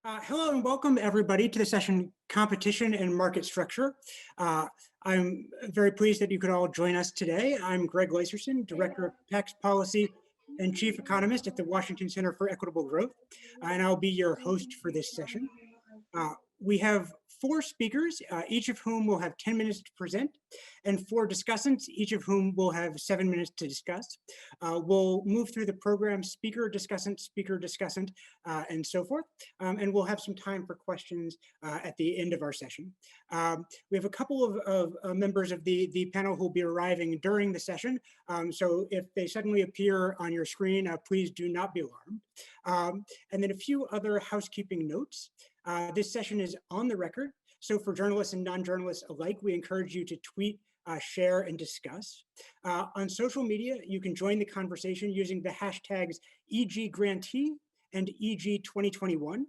Hello and welcome everybody to the session Competition and Market Structure. I'm very pleased that you could all join us today. I'm Greg Leiserson, Director of Tax Policy and Chief Economist at the Washington Center for Equitable Growth, and I'll be your host for this session. We have four speakers, each of whom will have 10 minutes to present, and four discussants, each of whom will have 7 minutes to discuss. We'll move through the program speaker, discussant, and so forth, and we'll have some time for questions at the end of our session. We have a couple of members of the panel who will be arriving during the session, so if they suddenly appear on your screen, please do not be alarmed. And then a few other housekeeping notes. This session is on the record, so for journalists and non-journalists alike, we encourage you to tweet, share, and discuss. On social media, you can join the conversation using the hashtags EGGrantee and EG2021.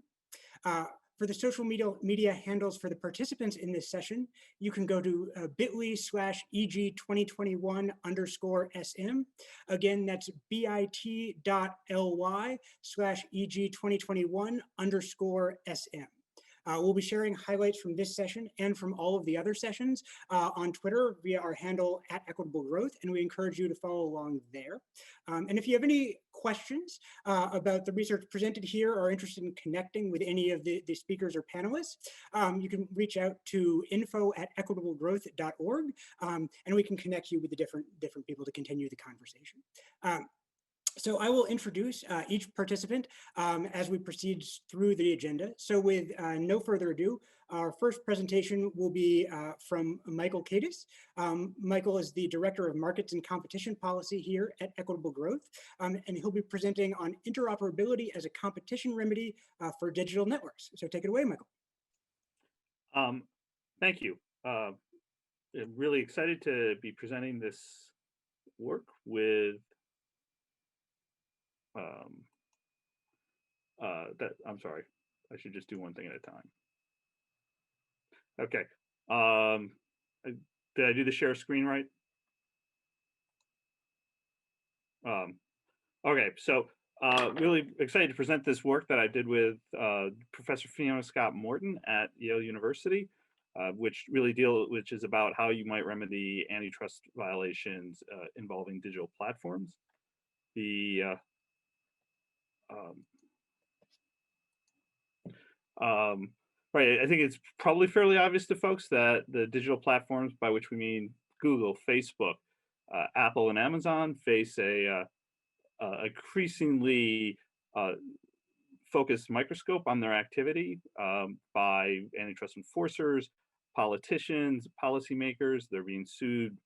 For the social media handles for the participants in this session, you can go to bit.ly/EG2021_SM. Again, that's bit.ly/EG2021_SM. We'll be sharing highlights from this session and from all of the other sessions on Twitter via our handle @EquitableGrowth, and we encourage you to follow along there. And if you have any questions about the research presented here or are interested in connecting with any of the speakers or panelists, you can reach out to info@equitablegrowth.org, and we can connect you with the different people to continue the conversation. So I will introduce each participant as we proceed through the agenda. So with no further ado, our first presentation will be from Michael Kadish. Michael is the Director of Markets and Competition Policy here at Equitable Growth, and he'll be presenting on interoperability as a competition remedy for digital networks. So take it away, Michael. Thank you. I'm really excited to be presenting this work with I'm sorry, I should just do one thing at a time. Okay. Did I do the share screen right? Okay, so really excited to present this work that I did with Professor Fiona Scott Morton at Yale University, which is about how you might remedy antitrust violations involving digital platforms. Right, I think it's probably fairly obvious to folks that the digital platforms, by which we mean Google, Facebook, Apple, and Amazon, face a increasingly focused microscope on their activity by antitrust enforcers, politicians, policymakers. They're being sued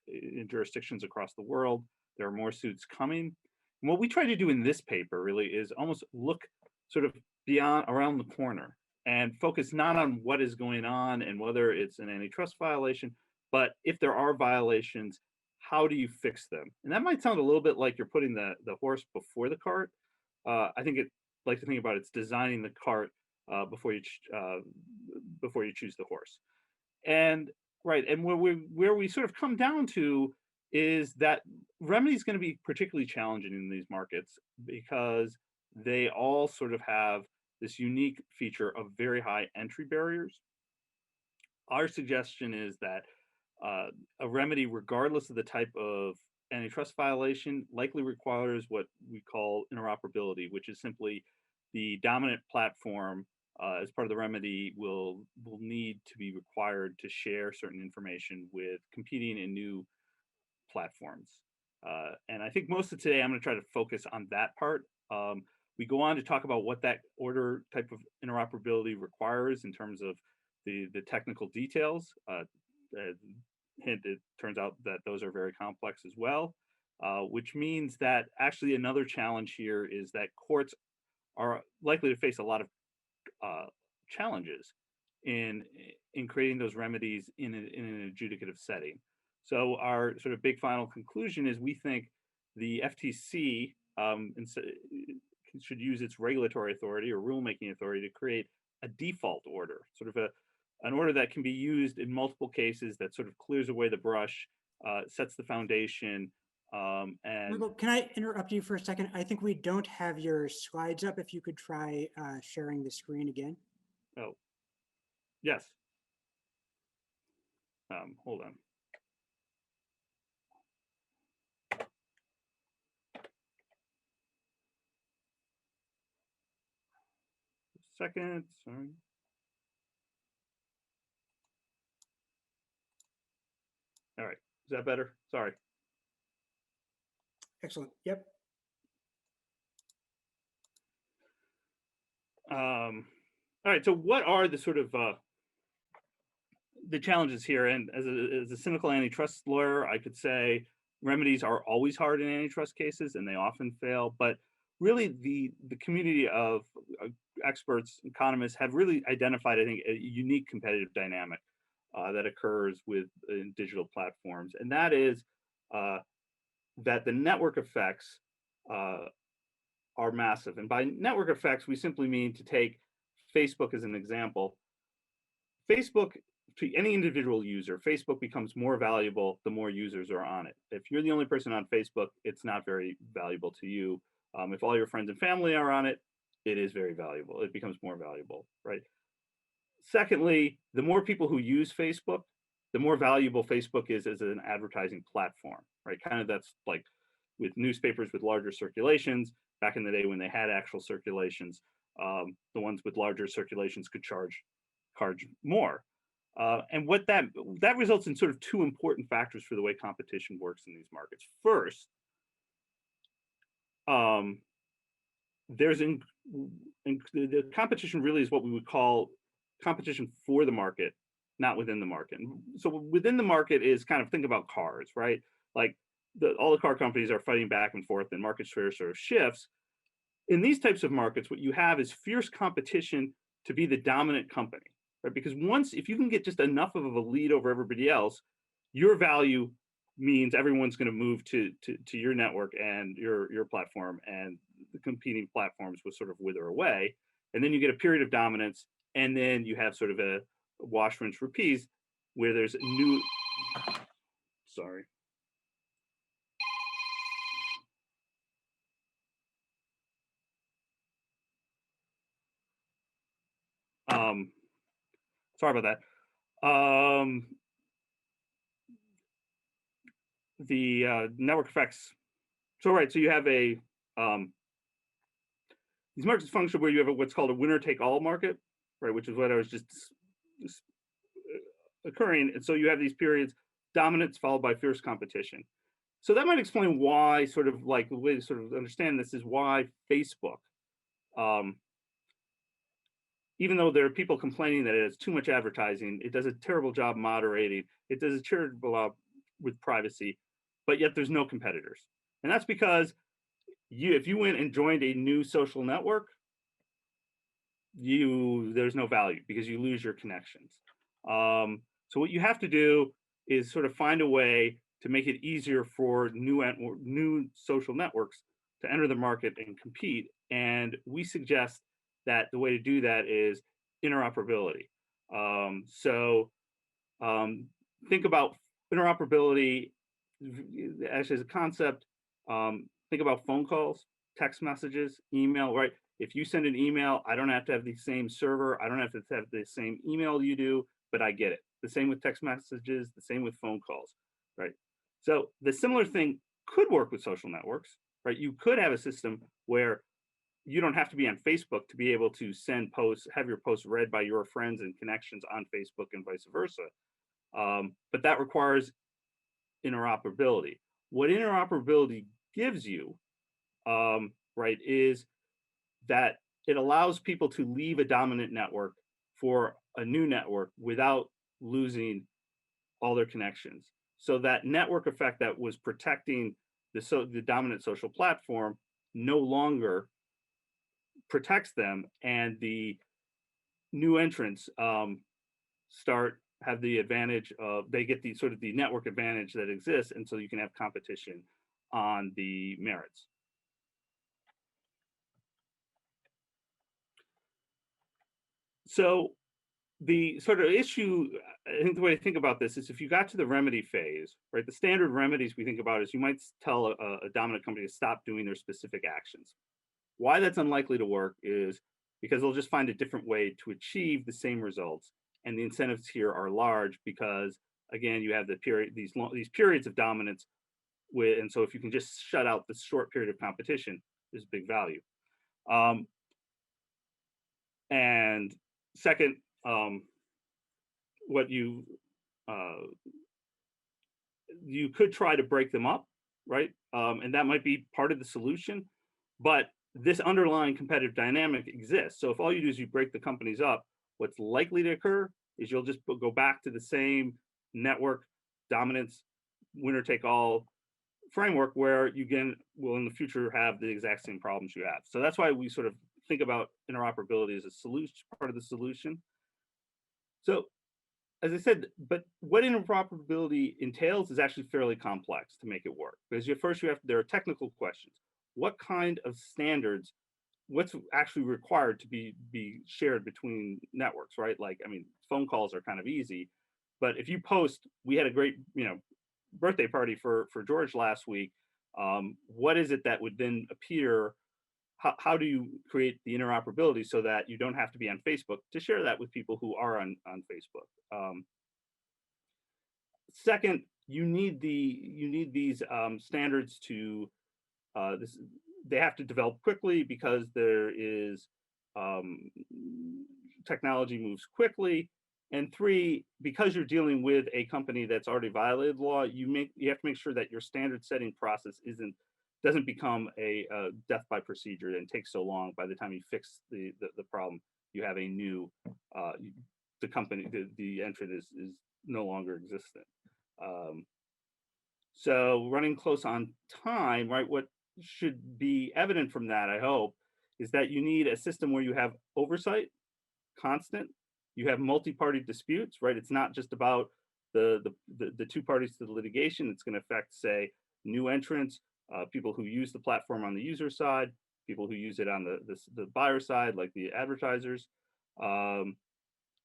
in jurisdictions across the world. There are more suits coming. And what we try to do in this paper really is almost look sort of around the corner and focus not on what is going on and whether it's an antitrust violation, but if there are violations, how do you fix them? And that might sound a little bit like you're putting the horse before the cart. I think like to think about it's designing the cart before you choose the horse. And right, and where we sort of come down to is that remedy is going to be particularly challenging in these markets because they all sort of have this unique feature of very high entry barriers. Our suggestion is that a remedy, regardless of the type of antitrust violation, likely requires what we call interoperability, which is simply the dominant platform as part of the remedy will need to be required to share certain information with competing and new platforms. And I think most of today, I'm going to try to focus on that part. We go on to talk about what that order type of interoperability requires in terms of the technical details. Hint, it turns out that those are very complex as well, which means that actually another challenge here is that courts are likely to face a lot of challenges in creating those remedies in an adjudicative setting. So our sort of big final conclusion is we think the FTC should use its regulatory authority or rulemaking authority to create a default order, sort of an order that can be used in multiple cases that sort of clears away the brush, sets the foundation, And Michael, can I interrupt you for a second? I think we don't have your slides up. If you could try sharing the screen again. oh, yes. Hold on. Second, sorry. All right, is that better? Sorry. Excellent. Yep. All right, so what are the sort of the challenges here? And as a cynical antitrust lawyer, I could say remedies are always hard in antitrust cases, and they often fail. But really, the community of experts, economists, have really identified, I think, a unique competitive dynamic that occurs with digital platforms, and that is that the network effects are massive. And by network effects, we simply mean, to take Facebook as an example. Facebook, to any individual user, Facebook becomes more valuable the more users are on it. If you're the only person on Facebook, it's not very valuable to you. If all your friends and family are on it, it is very valuable. It becomes more valuable, right? Secondly, the more people who use Facebook, the more valuable Facebook is as an advertising platform, right? Kind of, that's like with newspapers with larger circulations. Back in the day when they had actual circulations, the ones with larger circulations could charge more. And what that results in sort of two important factors for the way competition works in these markets. First, the competition really is what we would call competition for the market, not within the market. And so within the market is kind of, think about cars, right? Like all the car companies are fighting back and forth, and market share sort of shifts. In these types of markets, what you have is fierce competition to be the dominant company, right? Because if you can get just enough of a lead over everybody else, your value means everyone's going to move to your network and your platform, and the competing platforms will sort of wither away. And then you get a period of dominance, and then you have sort of a wash, rinse, repeat, where there's new, sorry. Sorry about that. The network effects. So right, so you have these markets function where you have what's called a winner take all market, right? Which is what I was just occurring. And so you have these periods, dominance followed by fierce competition. So that might explain why, sort of like the way to sort of understand this is why Facebook, even though there are people complaining that it has too much advertising, it does a terrible job moderating, it does a terrible job with privacy, but yet there's no competitors. And that's because if you went and joined a new social network, there's no value because you lose your connections. So what you have to do is sort of find a way to make it easier for new social networks to enter the market and compete. And we suggest that the way to do that is interoperability. Think about interoperability actually as a concept. Think about phone calls, text messages, email, right? If you send an email, I don't have to have the same server. I don't have to have the same email you do, but I get it. The same with text messages, the same with phone calls, right? So the similar thing could work with social networks, right? You could have a system where you don't have to be on Facebook to be able to send posts, have your posts read by your friends and connections on Facebook and vice versa. But that requires interoperability. What interoperability gives you, right, is that it allows people to leave a dominant network for a new network without losing all their connections. So that network effect that was protecting the dominant social platform no longer protects them, and the new entrants have the advantage of, they get the sort of the network advantage that exists, and so you can have competition on the merits. So the sort of issue, I think the way to think about this is if you got to the remedy phase, right? The standard remedies we think about is you might tell a dominant company to stop doing their specific actions. Why that's unlikely to work is because they'll just find a different way to achieve the same results, and the incentives here are large because again you have these periods of dominance and so if you can just shut out this short period of competition, there's big value. And second, what you could try to break them up, right? And that might be part of the solution, but this underlying competitive dynamic exists. So if all you do is you break the companies up, what's likely to occur is you'll just go back to the same network dominance, winner take all framework where you will in the future have the exact same problems you have. So that's why we sort of think about interoperability as a solution, part of the solution. So as I said, but what interoperability entails is actually fairly complex to make it work. Because there are technical questions. What kind of standards, what's actually required to be shared between networks, right? Like, I mean, phone calls are kind of easy, but if you post, we had a great, birthday party for George last week. What is it that would then appear? How do you create the interoperability so that you don't have to be on Facebook to share that with people who are on Facebook? Second, you need these standards to they have to develop quickly because there is technology moves quickly. And three, because you're dealing with a company that's already violated law, you have to make sure that your standard setting process doesn't become a death by procedure and takes so long. By the time you fix the problem, you have a new the company, the entrant is no longer existent. So running close on time, right? What should be evident from that, I hope, is that you need a system where you have oversight, constant. You have multi-party disputes, right? It's not just about the two parties to the litigation. It's going to affect, say, new entrants, people who use the platform on the user side, people who use it on the buyer side, like the advertisers.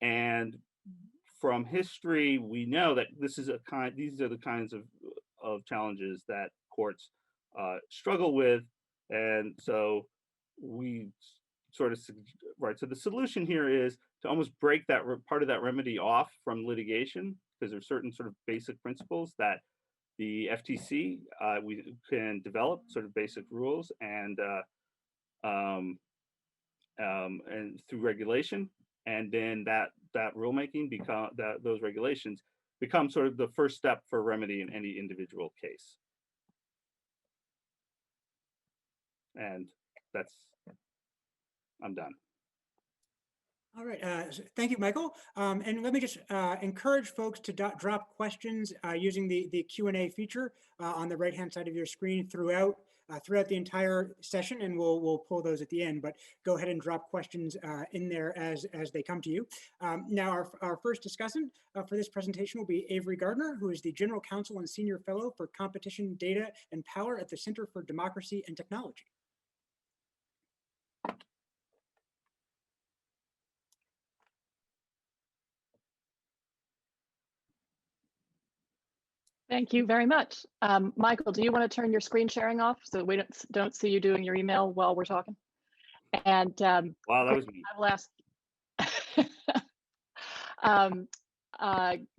And from history, we know that these are the kinds of challenges that courts struggle with, and so we sort of right. So the solution here is to almost break that part of that remedy off from litigation, because there's certain sort of basic principles that the FTC we can develop sort of basic rules and through regulation, and then that rulemaking those regulations become sort of the first step for remedy in any individual case. And I'm done. All right, thank you, Michael. And let me just encourage folks to drop questions using the Q&A feature on the right-hand side of your screen throughout the entire session, and we'll pull those at the end, but go ahead and drop questions in there as they come to you. Now, our first discussant for this presentation will be Avery Gardner, who is the General Counsel and Senior Fellow for Competition, Data, and Power at the Center for Democracy and Technology. Thank you very much. Michael, do you want to turn your screen sharing off so we don't see you doing your email while we're talking? And wow, that was me. I will ask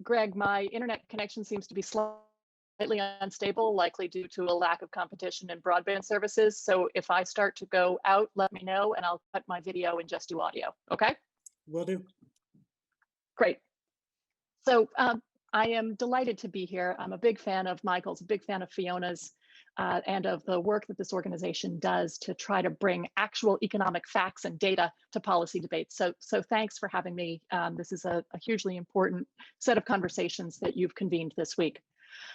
Greg, my internet connection seems to be slightly unstable, likely due to a lack of competition in broadband services. So if I start to go out, let me know and I'll cut my video and just do audio. Okay? Will do. Great. So I am delighted to be here. I'm a big fan of Michael's, a big fan of Fiona's, and of the work that this organization does to try to bring actual economic facts and data to policy debates. So thanks for having me. This is a hugely important set of conversations that you've convened this week.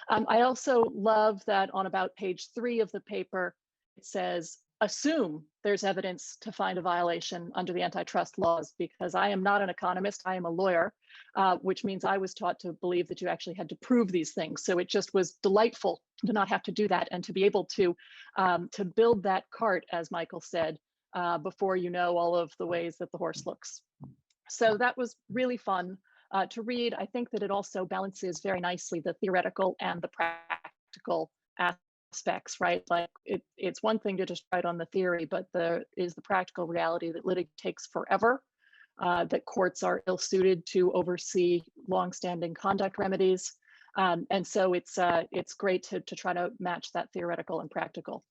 I also love that on about page 3 of the paper, it says, assume there's evidence to find a violation under the antitrust laws, because I am not an economist, I am a lawyer, which means I was taught to believe that you actually had to prove these things. So it just was delightful to not have to do that and to be able to build that cart, as Michael said, before you know all of the ways that the horse looks. So that was really fun to read. I think that it also balances very nicely the theoretical and the practical aspects, right? Like it's one thing to just write on the theory, but there is the practical reality that litigation takes forever, that courts are ill-suited to oversee longstanding conduct remedies. And so it's great to try to match that theoretical and practical.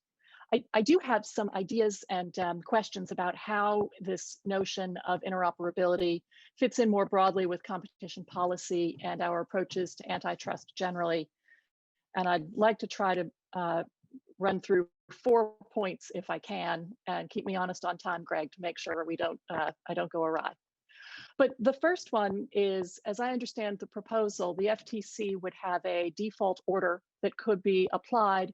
I do have some ideas and questions about how this notion of interoperability fits in more broadly with competition policy and our approaches to antitrust generally. And I'd like to try to run through 4 points if I can, and keep me honest on time, Greg, to make sure we don't I don't go awry. But the first one is, as I understand the proposal, the FTC would have a default order that could be applied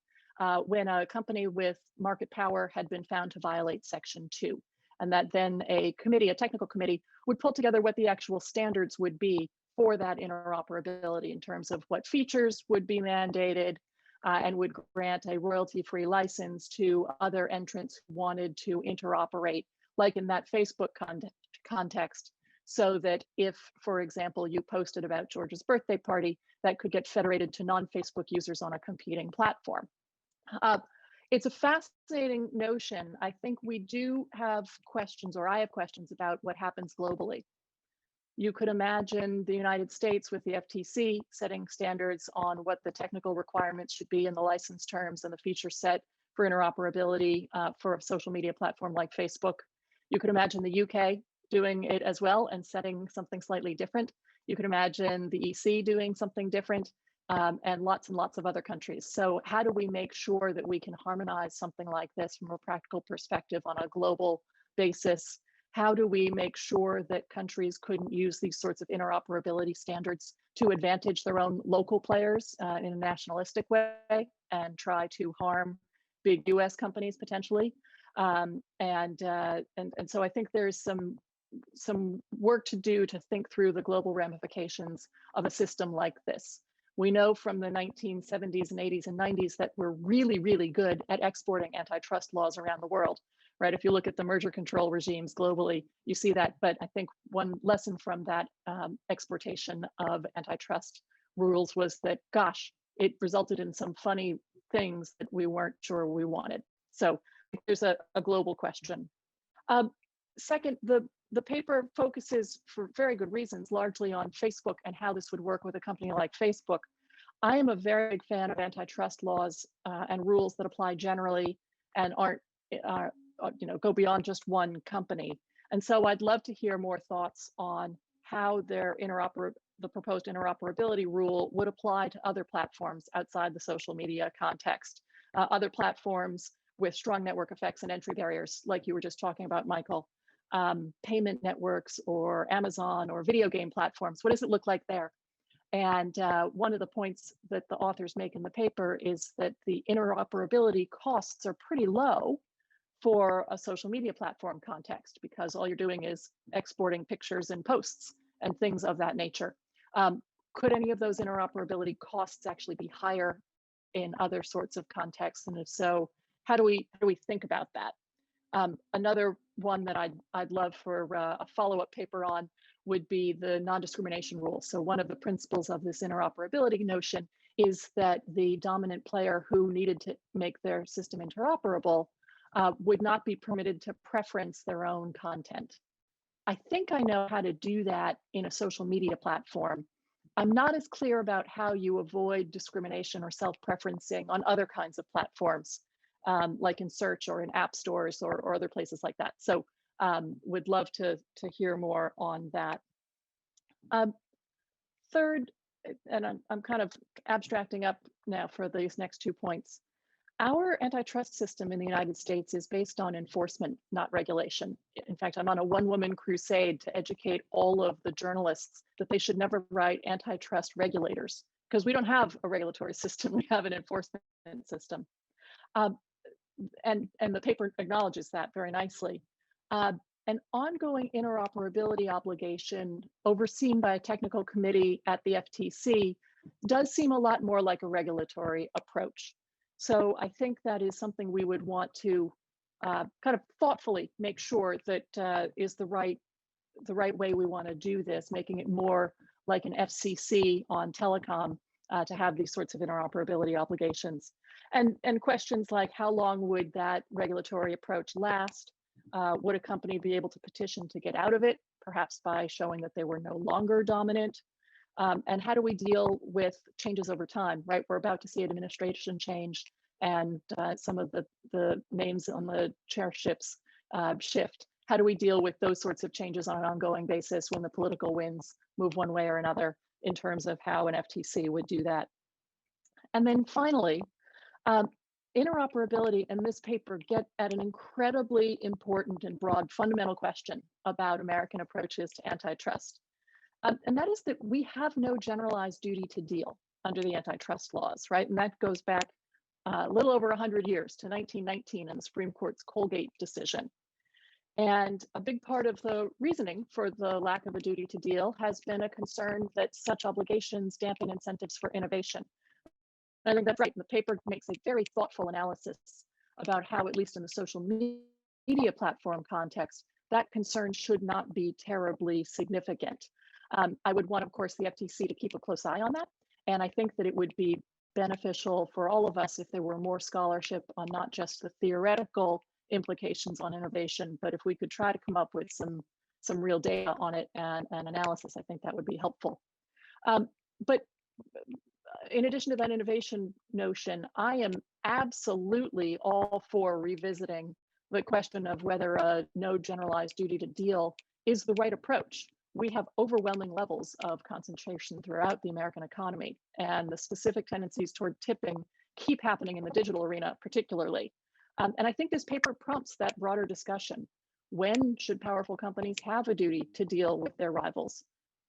when a company with market power had been found to violate Section 2. And that then a committee, a technical committee, would pull together what the actual standards would be for that interoperability in terms of what features would be mandated, and would grant a royalty-free license to other entrants who wanted to interoperate, like in that Facebook context, so that if, for example, you posted about George's birthday party, that could get federated to non-Facebook users on a competing platform. It's a fascinating notion. I think we do have questions, or I have questions about what happens globally. You could imagine the United States with the FTC setting standards on what the technical requirements should be in the license terms and the feature set for interoperability for a social media platform like Facebook. You could imagine the UK doing it as well and setting something slightly different. You could imagine the EC doing something different, and lots of other countries. So how do we make sure that we can harmonize something like this from a practical perspective on a global basis? How do we make sure that countries couldn't use these sorts of interoperability standards to advantage their own local players in a nationalistic way and try to harm big US companies potentially? And so I think there's some work to do to think through the global ramifications of a system like this. We know from the 1970s and 80s and 90s that we're really, really good at exporting antitrust laws around the world, right? If you look at the merger control regimes globally, you see that. But I think one lesson from that exportation of antitrust rules was that, gosh, it resulted in some funny things that we weren't sure we wanted. So there's a global question. Second, the paper focuses, for very good reasons, largely on Facebook and how this would work with a company like Facebook. I am a very big fan of antitrust laws and rules that apply generally and aren't, go beyond just one company. And so I'd love to hear more thoughts on how the proposed interoperability rule would apply to other platforms outside the social media context, other platforms with strong network effects and entry barriers, like you were just talking about, Michael. Payment networks or Amazon or video game platforms. What does it look like there? And one of the points that the authors make in the paper is that the interoperability costs are pretty low for a social media platform context, because all you're doing is exporting pictures and posts and things of that nature. Could any of those interoperability costs actually be higher in other sorts of contexts? And if so, how do we think about that? Another one that I'd love for a follow-up paper on would be the non-discrimination rule. So one of the principles of this interoperability notion is that the dominant player who needed to make their system interoperable would not be permitted to preference their own content. I think I know how to do that in a social media platform. I'm not as clear about how you avoid discrimination or self-preferencing on other kinds of platforms, like in search or in app stores or other places like that. So would love to hear more on that. Third, and I'm kind of abstracting up now for these next 2 points. Our antitrust system in the United States is based on enforcement, not regulation. In fact, I'm on a one-woman crusade to educate all of the journalists that they should never write antitrust regulators, because we don't have a regulatory system, we have an enforcement system. And the paper acknowledges that very nicely. An ongoing interoperability obligation overseen by a technical committee at the FTC does seem a lot more like a regulatory approach. So I think that is something we would want to kind of thoughtfully make sure that is the right the right way we want to do this, making it more like an FCC on telecom to have these sorts of interoperability obligations. And questions like how long would that regulatory approach last? Would a company be able to petition to get out of it, perhaps by showing that they were no longer dominant? And how do we deal with changes over time, right? We're about to see an administration change and some of the names on the chairships shift. How do we deal with those sorts of changes on an ongoing basis when the political winds move one way or another in terms of how an FTC would do that? And then finally, interoperability and this paper get at an incredibly important and broad fundamental question about American approaches to antitrust. And that is that we have no generalized duty to deal under the antitrust laws, right? And that goes back a little over 100 years to 1919 and the Supreme Court's Colgate decision. And a big part of the reasoning for the lack of a duty to deal has been a concern that such obligations dampen incentives for innovation. And I think that's right. The paper makes a very thoughtful analysis about how, at least in the social media platform context, that concern should not be terribly significant. I would want, of course, the FTC to keep a close eye on that. And I think that it would be beneficial for all of us if there were more scholarship on not just the theoretical implications on innovation, but if we could try to come up with some real data on it and analysis, I think that would be helpful. But in addition to that innovation notion, I am absolutely all for revisiting the question of whether a no generalized duty to deal is the right approach. We have overwhelming levels of concentration throughout the American economy, and the specific tendencies toward tipping keep happening in the digital arena, particularly. And I think this paper prompts that broader discussion. When should powerful companies have a duty to deal with their rivals?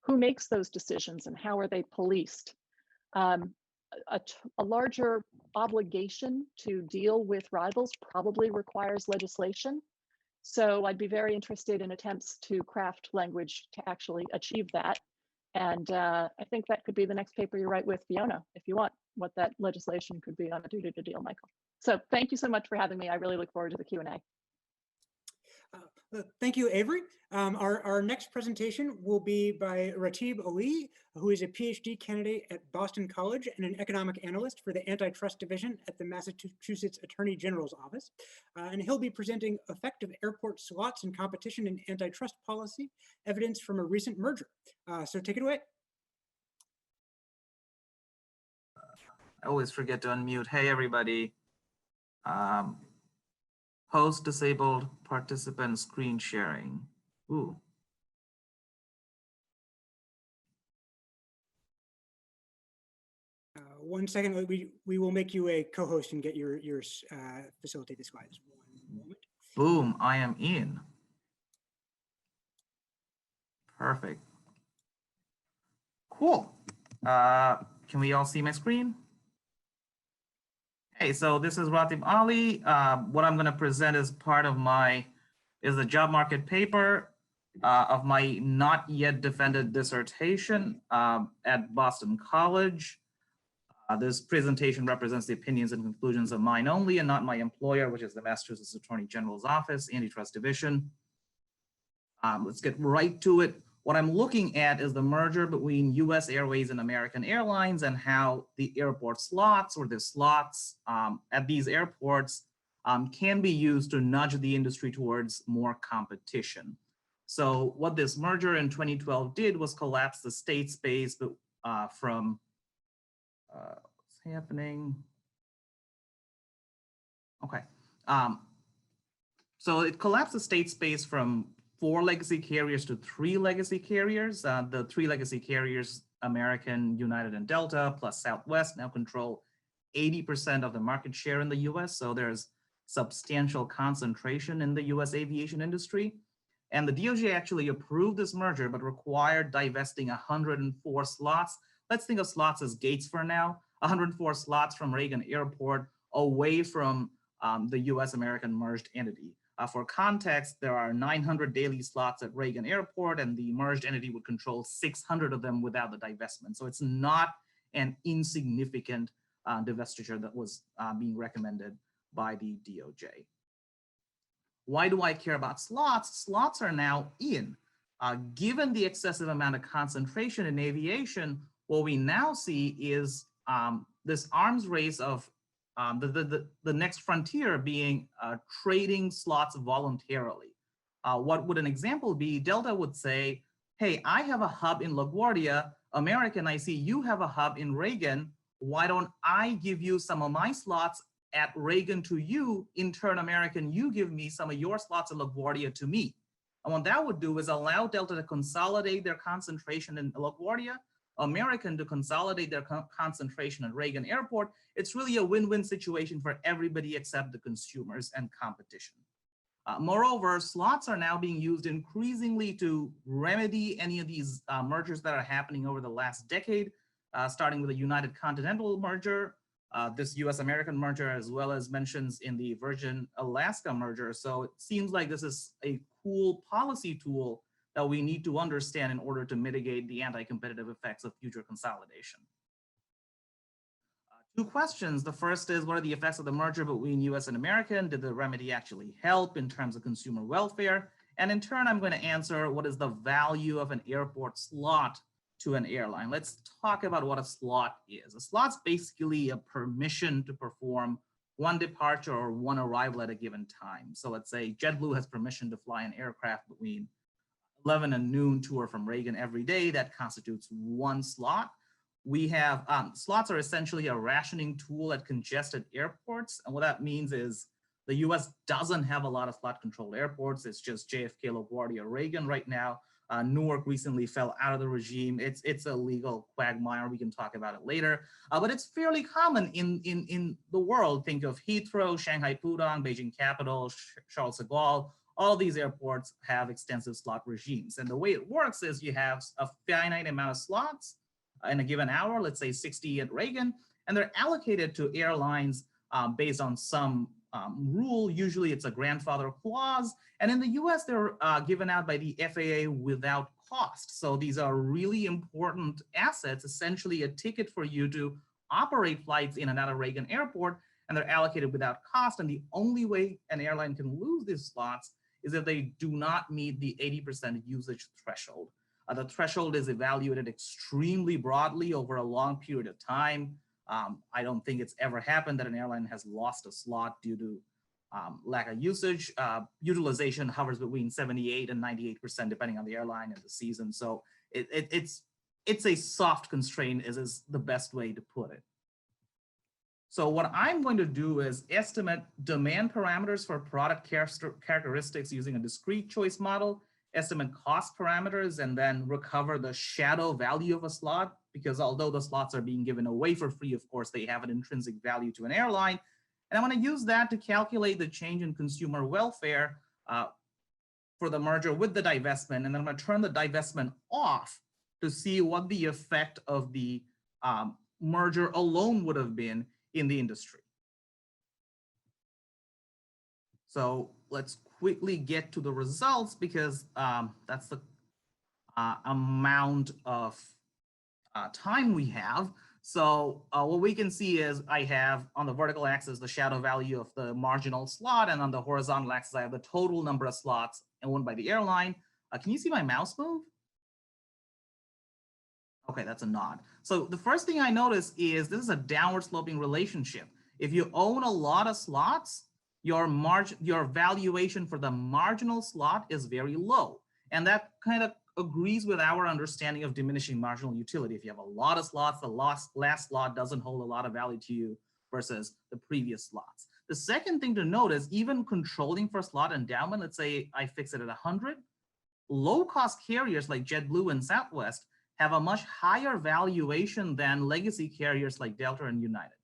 Who makes those decisions and how are they policed? A larger obligation to deal with rivals probably requires legislation. So I'd be very interested in attempts to craft language to actually achieve that. And I think that could be the next paper you write with Fiona, if you want, what that legislation could be on a duty to deal, Michael. So thank you so much for having me. I really look forward to the Q&A. Thank you, Avery. Our next presentation will be by Ratib Ali, who is a PhD candidate at Boston College and an economic analyst for the Antitrust Division at the Massachusetts Attorney General's Office. And he'll be presenting effective airport slots and competition in antitrust policy, evidence from a recent merger. So take it away. I always forget to unmute. Hey, everybody. Host disabled, participant screen sharing. Ooh. One second, we will make you a co-host and get your facilitate the slides. One moment. Boom, I am in. Perfect. Cool. Can we all see my screen? Hey, so this is Ratib Ali. What I'm going to present is part of the job market paper of my not yet defended dissertation at Boston College. This presentation represents the opinions and conclusions of mine only and not my employer, which is the Massachusetts Attorney General's Office, Antitrust Division. Let's get right to it. What I'm looking at is the merger between US Airways and American Airlines and how the airport slots or the slots at these airports can be used to nudge the industry towards more competition. So what this merger in 2012 did was collapse the state space from, what's happening? Okay. So it collapsed the state space from 4 legacy carriers to 3 legacy carriers. The 3 legacy carriers, American, United, and Delta, plus Southwest, now control 80% of the market share in the US. So there's substantial concentration in the US aviation industry. And the DOJ actually approved this merger, but required divesting 104 slots. Let's think of slots as gates for now. 104 slots from Reagan Airport away from the US American merged entity. For context, there are 900 daily slots at Reagan Airport, and the merged entity would control 600 of them without the divestment. So it's not an insignificant divestiture that was being recommended by the DOJ. Why do I care about slots? Slots are now in. Given the excessive amount of concentration in aviation, what we now see is this arms race of the next frontier being trading slots voluntarily. What would an example be? Delta would say, hey, I have a hub in LaGuardia. American, I see you have a hub in Reagan. Why don't I give you some of my slots at Reagan to you? In turn, American, you give me some of your slots at LaGuardia to me. And what that would do is allow Delta to consolidate their concentration in LaGuardia, American to consolidate their concentration at Reagan Airport. It's really a win-win situation for everybody except the consumers and competition. Moreover, slots are now being used increasingly to remedy any of these mergers that are happening over the last decade, starting with the United Continental merger, this US-American merger, as well as mentions in the Virgin-Alaska merger. So it seems like this is a cool policy tool that we need to understand in order to mitigate the anti-competitive effects of future consolidation. Two questions. The first is, what are the effects of the merger between US and American? Did the remedy actually help in terms of consumer welfare? And in turn, I'm going to answer, what is the value of an airport slot to an airline? Let's talk about what a slot is. A slot's basically a permission to perform one departure or one arrival at a given time. So let's say JetBlue has permission to fly an aircraft between 11 and noon to or from Reagan every day. That constitutes one slot. We have slots are essentially a rationing tool at congested airports. And what that means is the US doesn't have a lot of slot controlled airports. It's just JFK, LaGuardia, Reagan right now. Newark recently fell out of the regime. It's a legal quagmire. We can talk about it later. But it's fairly common in the world. Think of Heathrow, Shanghai Pudong, Beijing Capital, Charles de Gaulle. All these airports have extensive slot regimes. And the way it works is you have a finite amount of slots in a given hour, let's say 60 at Reagan, and they're allocated to airlines based on some rule. Usually it's a grandfather clause. And in the US, they're given out by the FAA without cost. So these are really important assets, essentially a ticket for you to operate flights in and out of Reagan Airport, and they're allocated without cost. And the only way an airline can lose these slots is if they do not meet the 80% usage threshold. The threshold is evaluated extremely broadly over a long period of time. I don't think it's ever happened that an airline has lost a slot due to lack of usage. Utilization hovers between 78 and 98%, depending on the airline and the season. So it's a soft constraint is the best way to put it. So what I'm going to do is estimate demand parameters for product characteristics using a discrete choice model, estimate cost parameters, and then recover the shadow value of a slot, because although the slots are being given away for free, of course, they have an intrinsic value to an airline. And I'm going to use that to calculate the change in consumer welfare for the merger with the divestment. And then I'm going to turn the divestment off to see what the effect of the merger alone would have been in the industry. So let's quickly get to the results, because that's the amount of time we have. So what we can see is I have on the vertical axis the shadow value of the marginal slot, and on the horizontal axis I have the total number of slots owned by the airline. Can you see my mouse move? Okay, that's a nod. So the first thing I notice is this is a downward sloping relationship. If you own a lot of slots, your valuation for the marginal slot is very low. And that kind of agrees with our understanding of diminishing marginal utility. If you have a lot of slots, the last slot doesn't hold a lot of value to you versus the previous slots. The second thing to note is even controlling for slot endowment, let's say I fix it at 100, low-cost carriers like JetBlue and Southwest have a much higher valuation than legacy carriers like Delta and United.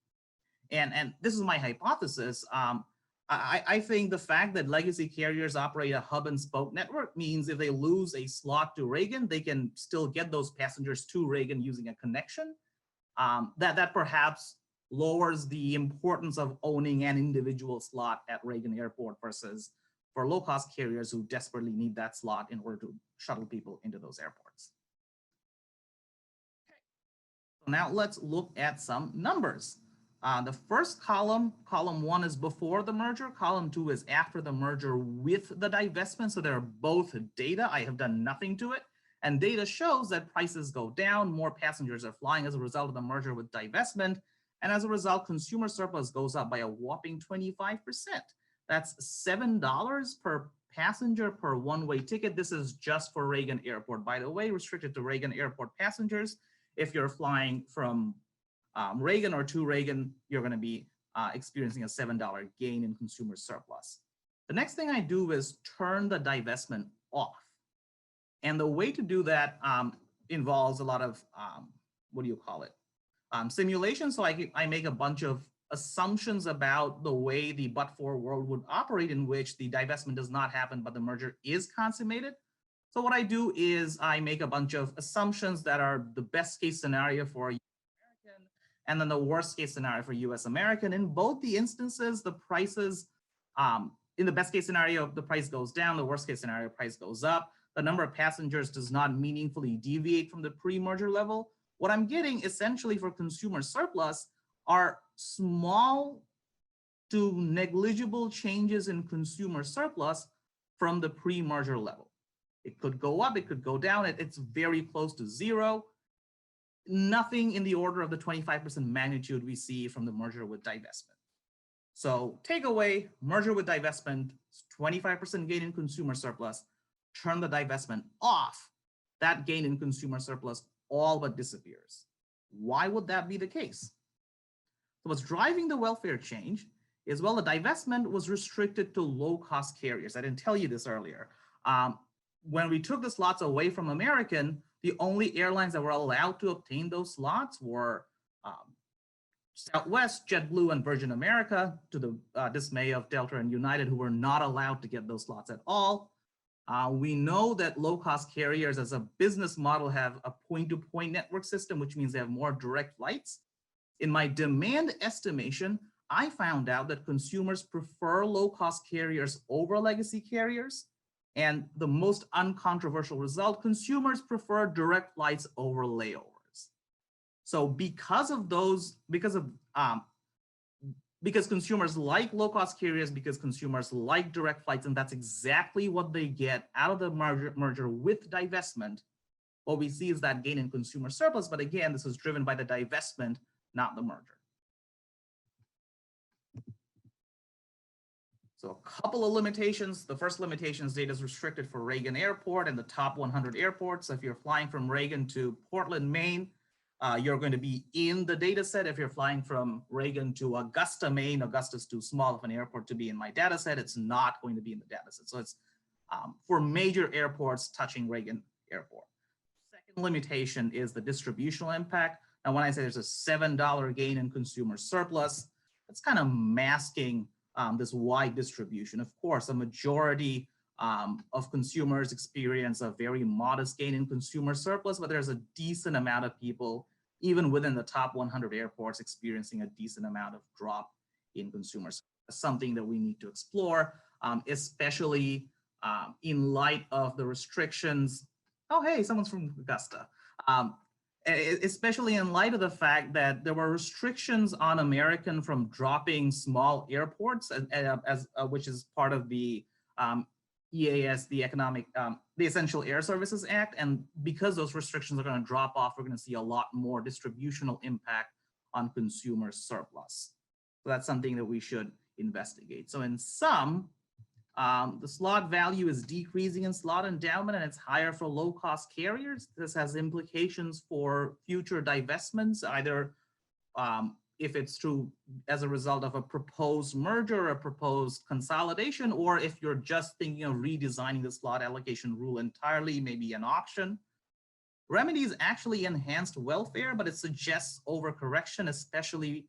And this is my hypothesis. I think the fact that legacy carriers operate a hub and spoke network means if they lose a slot to Reagan, they can still get those passengers to Reagan using a connection. That perhaps lowers the importance of owning an individual slot at Reagan Airport versus for low-cost carriers who desperately need that slot in order to shuttle people into those airports. Okay. So now let's look at some numbers. The first column 1 is before the merger, column 2 is after the merger with the divestment. So they're both data. I have done nothing to it. And data shows that prices go down, more passengers are flying as a result of the merger with divestment. And as a result, consumer surplus goes up by a whopping 25%. That's $7 per passenger per one-way ticket. This is just for Reagan Airport, by the way, restricted to Reagan Airport passengers. If you're flying from Reagan or to Reagan, you're going to be experiencing a $7 gain in consumer surplus. The next thing I do is turn the divestment off. And the way to do that involves a lot of, simulation. So I make a bunch of assumptions about the way the but-for world would operate in which the divestment does not happen, but the merger is consummated. So what I do is I make a bunch of assumptions that are the best case scenario for US American and then the worst case scenario for US American. In both the instances, the prices, in the best case scenario, the price goes down, the worst case scenario, price goes up. The number of passengers does not meaningfully deviate from the pre-merger level. What I'm getting essentially for consumer surplus are small to negligible changes in consumer surplus from the pre-merger level. It could go up, it could go down, it's very close to zero. Nothing in the order of the 25% magnitude we see from the merger with divestment. So takeaway, merger with divestment, 25% gain in consumer surplus, turn the divestment off, that gain in consumer surplus all but disappears. Why would that be the case? So what's driving the welfare change is, well, the divestment was restricted to low-cost carriers. I didn't tell you this earlier. When we took the slots away from American, the only airlines that were allowed to obtain those slots were Southwest, JetBlue, and Virgin America, to the dismay of Delta and United, who were not allowed to get those slots at all. We know that low-cost carriers as a business model have a point-to-point network system, which means they have more direct flights. In my demand estimation, I found out that consumers prefer low-cost carriers over legacy carriers. And the most uncontroversial result, consumers prefer direct flights over layovers. So because consumers like low-cost carriers, because consumers like direct flights, and that's exactly what they get out of the merger with divestment, what we see is that gain in consumer surplus. But again, this is driven by the divestment, not the merger. So a couple of limitations. The first limitation is data is restricted for Reagan Airport and the top 100 airports. So if you're flying from Reagan to Portland, Maine, you're going to be in the data set. If you're flying from Reagan to Augusta, Maine, Augusta's too small of an airport to be in my data set. It's not going to be in the data set. So it's for major airports touching Reagan Airport. Second limitation is the distributional impact. Now, when I say there's a $7 gain in consumer surplus, it's kind of masking this wide distribution. Of course, a majority of consumers experience a very modest gain in consumer surplus, but there's a decent amount of people, even within the top 100 airports, experiencing a decent amount of drop in consumer surplus. Something that we need to explore, especially in light of the restrictions. Oh, hey, someone's from Augusta. Especially in light of the fact that there were restrictions on American from dropping small airports, which is part of the EAS, the Essential Air Services Act. And because those restrictions are going to drop off, we're going to see a lot more distributional impact on consumer surplus. So that's something that we should investigate. So in sum, the slot value is decreasing in slot endowment, and it's higher for low-cost carriers. This has implications for future divestments, either if it's true as a result of a proposed merger or a proposed consolidation, or if you're just thinking of redesigning the slot allocation rule entirely, maybe an auction. Remedies actually enhanced welfare, but it suggests overcorrection, especially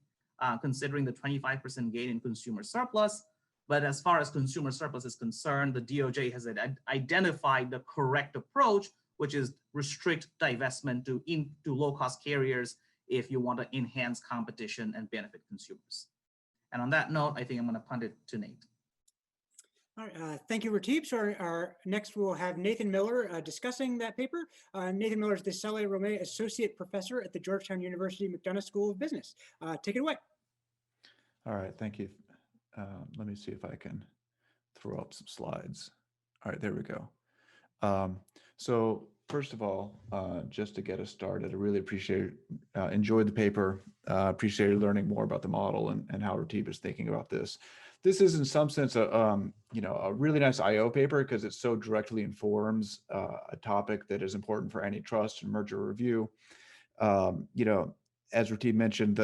considering the 25% gain in consumer surplus. But as far as consumer surplus is concerned, the DOJ has identified the correct approach, which is restrict divestment to low-cost carriers if you want to enhance competition and benefit consumers. And on that note, I think I'm going to punt it to Nate. All right, thank you, Ratib. So next we'll have Nathan Miller discussing that paper. Nathan Miller is the Saleh Romay Associate Professor at the Georgetown University McDonough School of Business. Take it away. All right, thank you. Let me see if I can throw up some slides. All right, there we go. So first of all, just to get us started, I really enjoyed the paper, appreciated learning more about the model and how Ratib is thinking about this. This is in some sense a really nice IO paper because it so directly informs a topic that is important for antitrust and merger review. As Ratib mentioned,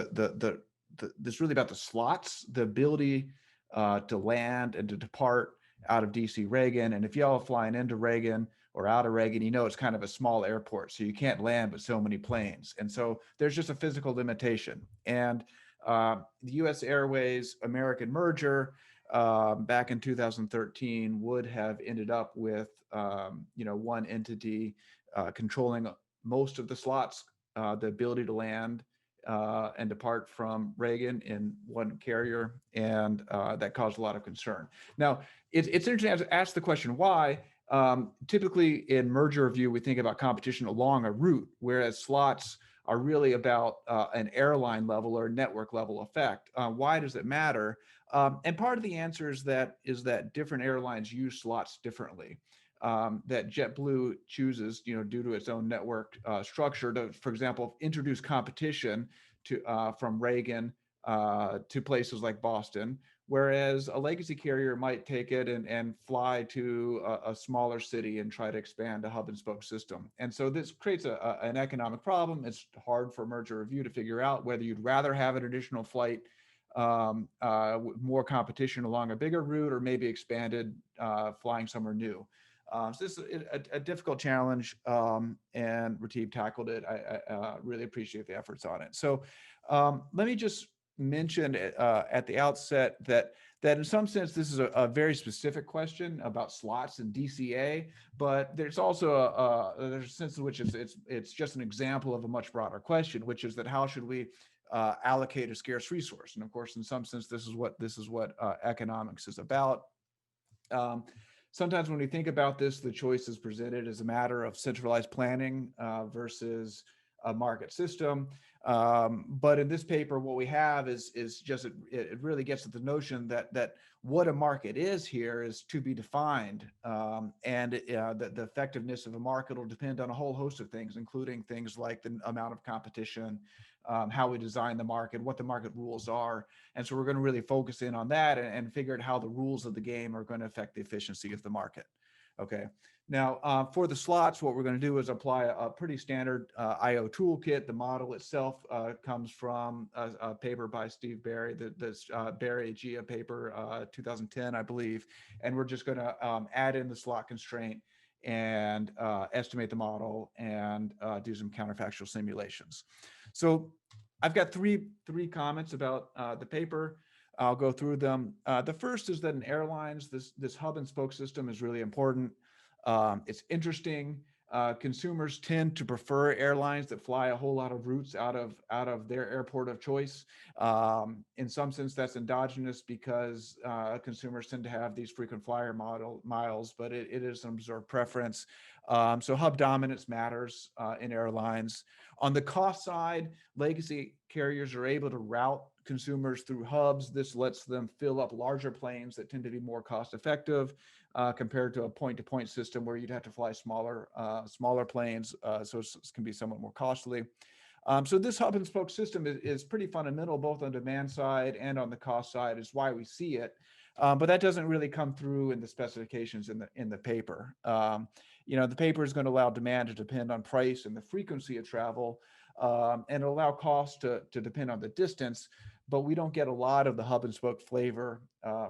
this really about the slots, the ability to land and to depart out of DC Reagan. And if y'all are flying into Reagan or out of Reagan, it's kind of a small airport, so you can't land but so many planes. And so there's just a physical limitation. And the US Airways American merger back in 2013 would have ended up with one entity controlling most of the slots, the ability to land and depart from Reagan in one carrier, and that caused a lot of concern. Now, it's interesting to ask the question why. Typically in merger review, we think about competition along a route, whereas slots are really about an airline level or network level effect. Why does it matter? And part of the answer is that different airlines use slots differently. That JetBlue chooses, due to its own network structure, to, for example, introduce competition from Reagan to places like Boston, whereas a legacy carrier might take it and fly to a smaller city and try to expand a hub and spoke system. And so this creates an economic problem. It's hard for merger review to figure out whether you'd rather have an additional flight with more competition along a bigger route or maybe expanded flying somewhere new. So this is a difficult challenge, and Ratib tackled it. I really appreciate the efforts on it. So let me just mention at the outset that in some sense this is a very specific question about slots and DCA, but there's also there's a sense in which it's just an example of a much broader question, which is that how should we allocate a scarce resource? And of course, in some sense, this is what economics is about. Sometimes when we think about this, the choice is presented as a matter of centralized planning versus a market system. But in this paper, what we have is just it really gets at the notion that what a market is here is to be defined, and the effectiveness of a market will depend on a whole host of things, including things like the amount of competition, how we design the market, what the market rules are. And so we're going to really focus in on that and figure out how the rules of the game are going to affect the efficiency of the market. Okay. Now, for the slots, what we're going to do is apply a pretty standard IO toolkit. The model itself comes from a paper by Steve Barry, this Barry Gia paper, 2010, I believe. And we're just going to add in the slot constraint and estimate the model and do some counterfactual simulations. So I've got three comments about the paper. I'll go through them. The first is that in airlines, this hub and spoke system is really important. It's interesting. Consumers tend to prefer airlines that fly a whole lot of routes out of their airport of choice. In some sense, that's endogenous because consumers tend to have these frequent flyer miles, but it is an observed preference. So hub dominance matters in airlines. On the cost side, legacy carriers are able to route consumers through hubs. This lets them fill up larger planes that tend to be more cost effective compared to a point-to-point system where you'd have to fly smaller planes, so it can be somewhat more costly. So this hub and spoke system is pretty fundamental, both on demand side and on the cost side, is why we see it. But that doesn't really come through in the specifications in the paper. The paper is going to allow demand to depend on price and the frequency of travel, and allow cost to depend on the distance. But we don't get a lot of the hub and spoke flavor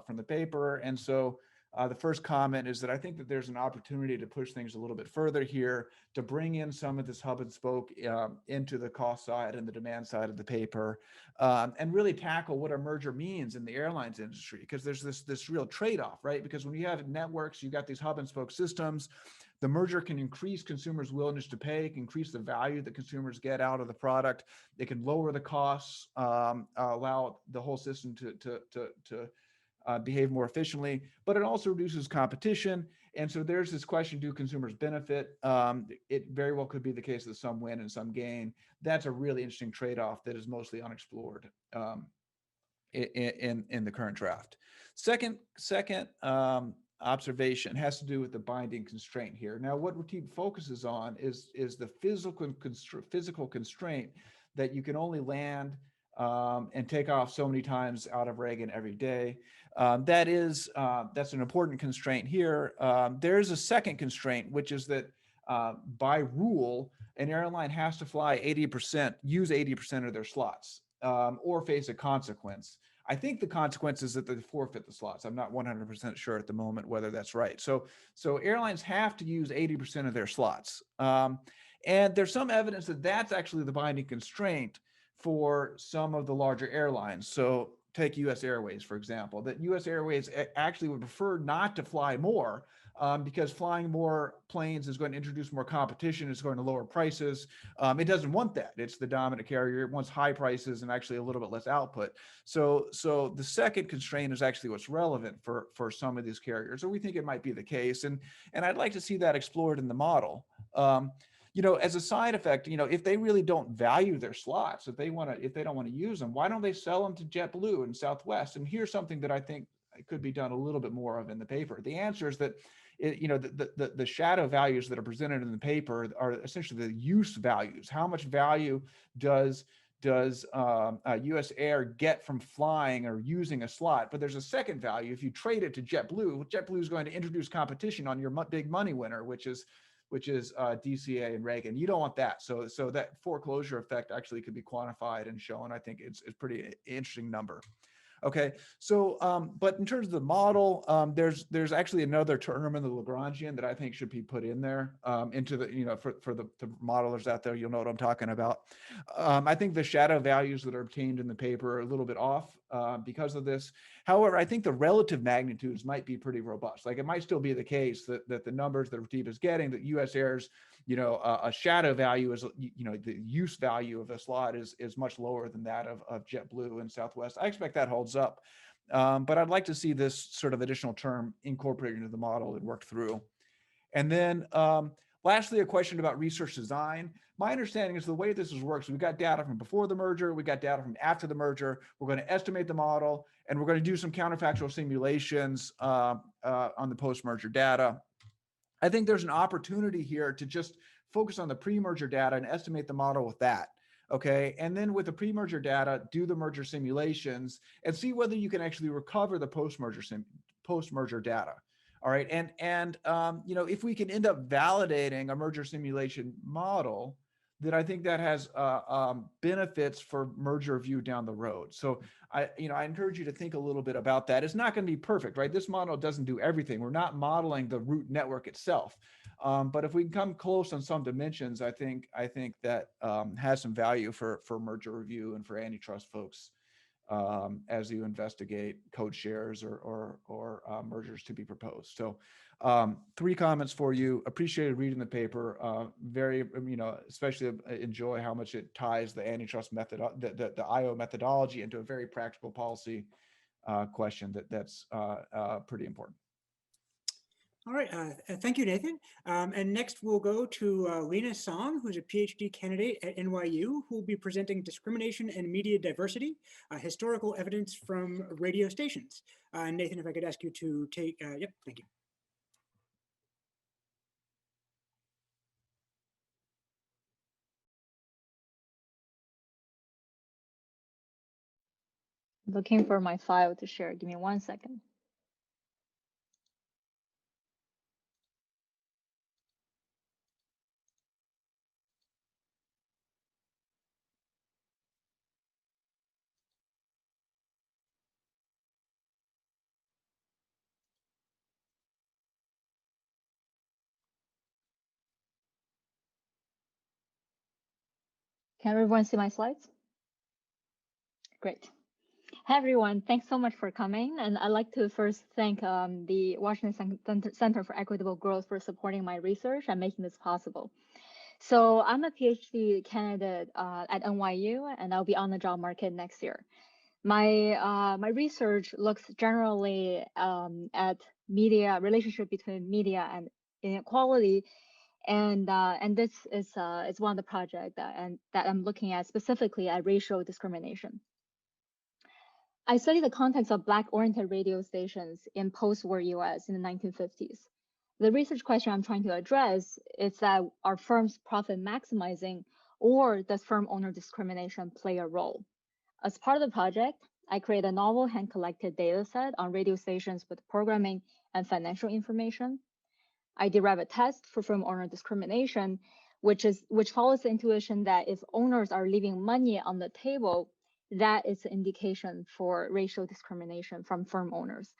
from the paper, and so. The first comment is that I think that there's an opportunity to push things a little bit further here, to bring in some of this hub and spoke into the cost side and the demand side of the paper, and really tackle what a merger means in the airlines industry, because there's this real trade-off, right? Because when you have networks, you've got these hub and spoke systems, the merger can increase consumers' willingness to pay, can increase the value that consumers get out of the product. It can lower the costs, allow the whole system to behave more efficiently, but it also reduces competition. And so there's this question, do consumers benefit? It very well could be the case that some win and some gain. That's a really interesting trade-off that is mostly unexplored. in the current draft. Second observation has to do with the binding constraint here. Now, what RTIB focuses on is the physical constraint that you can only land and take off so many times out of Reagan every day. That's an important constraint here. There's a second constraint, which is that by rule, an airline has to fly 80%, use 80% of their slots, or face a consequence. I think the consequence is that they forfeit the slots. I'm not 100% sure at the moment whether that's right. So airlines have to use 80% of their slots. And there's some evidence that that's actually the binding constraint for some of the larger airlines. So take US Airways, for example, that US Airways actually would prefer not to fly more because flying more planes is going to introduce more competition. It's going to lower prices. It doesn't want that. It's the dominant carrier. It wants high prices and actually a little bit less output. So the second constraint is actually what's relevant for some of these carriers, or we think it might be the case. And I'd like to see that explored in the model. As a side effect, if they really don't value their slots, if they don't want to use them, why don't they sell them to JetBlue and Southwest? And here's something that I think could be done a little bit more of in the paper. The answer is that the shadow values that are presented in the paper are essentially the use values. How much value does US Air get from flying or using a slot? But there's a second value. If you trade it to JetBlue is going to introduce competition on your big money winner, which is DCA and Reagan. You don't want that. So that foreclosure effect actually could be quantified and shown. I think it's a pretty interesting number. Okay, so but in terms of the model, there's actually another term in the Lagrangian that I think should be put in there into the, for the modelers out there, you'll know what I'm talking about. I think the shadow values that are obtained in the paper are a little bit off because of this. However, I think the relative magnitudes might be pretty robust. Like it might still be the case that the numbers that RTIB is getting, that US Air's a shadow value is, the use value of a slot is much lower than that of JetBlue and Southwest. I expect that holds up. But I'd like to see this sort of additional term incorporated into the model and worked through. And then lastly, a question about research design. My understanding is the way this works, we've got data from before the merger, we got data from after the merger, we're going to estimate the model, and we're going to do some counterfactual simulations on the post-merger data. I think there's an opportunity here to just focus on the pre-merger data and estimate the model with that. Okay, and then with the pre-merger data, do the merger simulations and see whether you can actually recover the post-merger data. All right, and if we can end up validating a merger simulation model, then I think that has benefits for merger review down the road. So I encourage you to think a little bit about that. It's not going to be perfect, right? This model doesn't do everything. We're not modeling the route network itself. But if we can come close on some dimensions, I think that has some value for merger review and for antitrust folks as you investigate code shares or mergers to be proposed. So 3 comments for you. Appreciated reading the paper. Very, especially enjoy how much it ties the antitrust method, the IO methodology into a very practical policy question that's pretty important. All right, thank you, Nathan. And next we'll go to Lena Song, who's a PhD candidate at NYU, who will be presenting Discrimination and Media Diversity, Historical Evidence from Radio Stations. Nathan, if I could ask you to take, yep, thank you. Looking for my file to share. Give me 1 second. Can everyone see my slides? Great. Hi, everyone. Thanks so much for coming. And I'd like to first thank the Washington Center for Equitable Growth for supporting my research and making this possible. So I'm a PhD candidate at NYU, and I'll be on the job market next year. My research looks generally at media, relationship between media and inequality. And this is one of the projects that I'm looking at specifically at racial discrimination. I studied the context of Black-oriented radio stations in post-war US in the 1950s. The research question I'm trying to address is that are firms profit maximizing, or does firm owner discrimination play a role? As part of the project, I created a novel hand-collected data set on radio stations with programming and financial information. I derived a test for firm owner discrimination, which follows the intuition that if owners are leaving money on the table, that is an indication for racial discrimination from firm owners.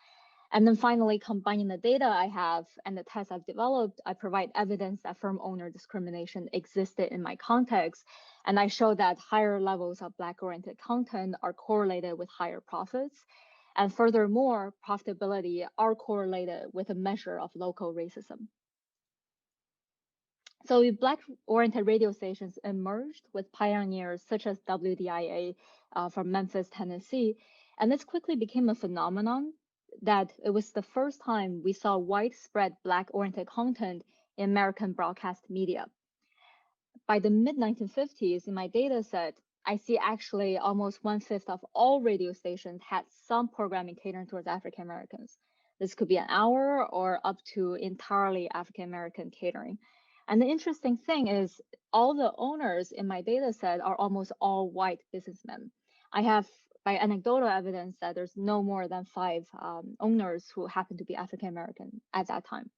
And then finally, combining the data I have and the tests I've developed, I provide evidence that firm owner discrimination existed in my context. And I show that higher levels of Black-oriented content are correlated with higher profits. And furthermore, profitability are correlated with a measure of local racism. So Black-oriented radio stations emerged with pioneers such as WDIA from Memphis, Tennessee, and this quickly became a phenomenon that it was the first time we saw widespread Black-oriented content in American broadcast media. By the mid-1950s, in my data set, I see actually almost 1/5 of all radio stations had some programming catering towards African Americans. This could be an hour or up to entirely African American catering. And the interesting thing is all the owners in my data set are almost all white businessmen. I have by anecdotal evidence that there's no more than 5 owners who happen to be African American at that time.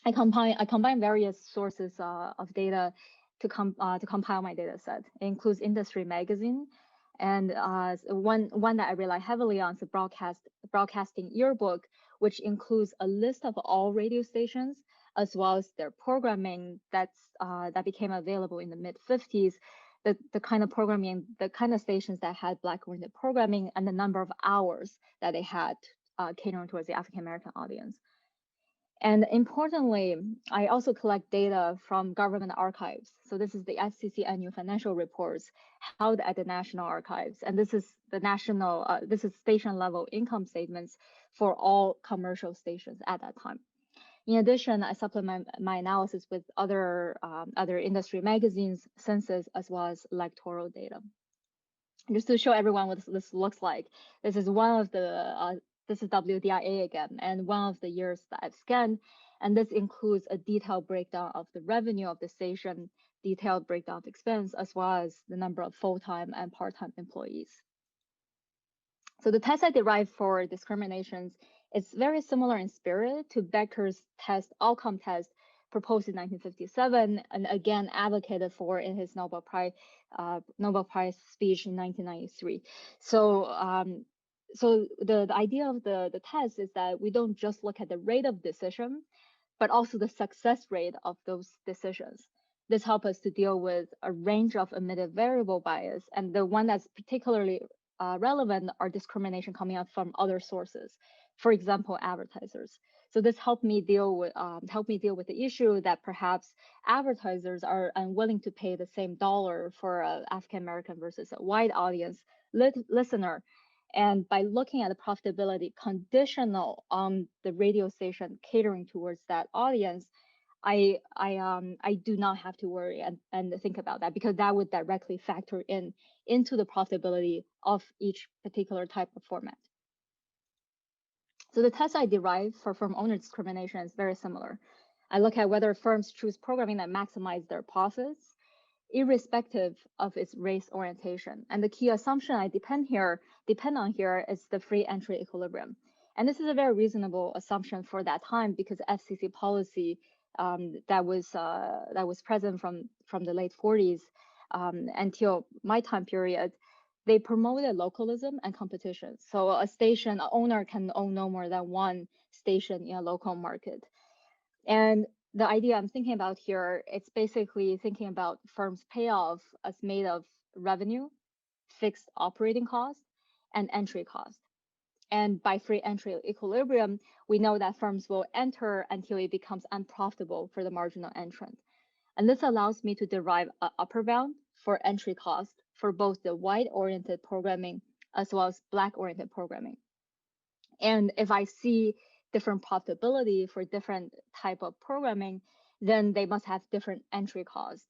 I combine various sources of data to compile my data set. It includes industry magazine, and one that I rely heavily on is the broadcasting yearbook, which includes a list of all radio stations as well as their programming that became available in the mid-50s. The kind of programming, the kind of stations that had Black-oriented programming, and the number of hours that they had catering towards the African American audience. And importantly, I also collect data from government archives. So this is the FCC annual financial reports held at the National Archives. And this is the national, this is station level income statements for all commercial stations at that time. In addition, I supplement my analysis with other industry magazines, census, as well as electoral data. Just to show everyone what this looks like, this is one of the this is WDIA again, and one of the years that I've scanned, and this includes a detailed breakdown of the revenue of the station, detailed breakdown of expense, as well as the number of full-time and part-time employees. So the test I derived for discriminations is very similar in spirit to Becker's outcome test proposed in 1957, and again advocated for in his Nobel Prize speech in 1993. So the idea of the test is that we don't just look at the rate of decision, but also the success rate of those decisions. This helps us to deal with a range of admitted variable bias, and the one that's particularly relevant are discrimination coming out from other sources, for example, advertisers. So this helped me deal with the issue that perhaps advertisers are unwilling to pay the same dollar for an African American versus a white audience listener. And by looking at the profitability conditional on the radio station catering towards that audience, I do not have to worry and think about that, because that would directly factor into the profitability of each particular type of format. So the test I derived for firm owner discrimination is very similar. I look at whether firms choose programming that maximize their profits, irrespective of its race orientation. And the key assumption I depend on here is the free entry equilibrium. And this is a very reasonable assumption for that time, because FCC policy that was present from the late 40s until my time period, they promoted localism and competition. So a station owner can own no more than one station in a local market. And the idea I'm thinking about here, it's basically thinking about firms' payoff as made of revenue, fixed operating costs, and entry cost. And by free entry equilibrium, we know that firms will enter until it becomes unprofitable for the marginal entrant. And this allows me to derive an upper bound for entry cost for both the white-oriented programming as well as Black-oriented programming. And if I see different profitability for different type of programming, then they must have different entry costs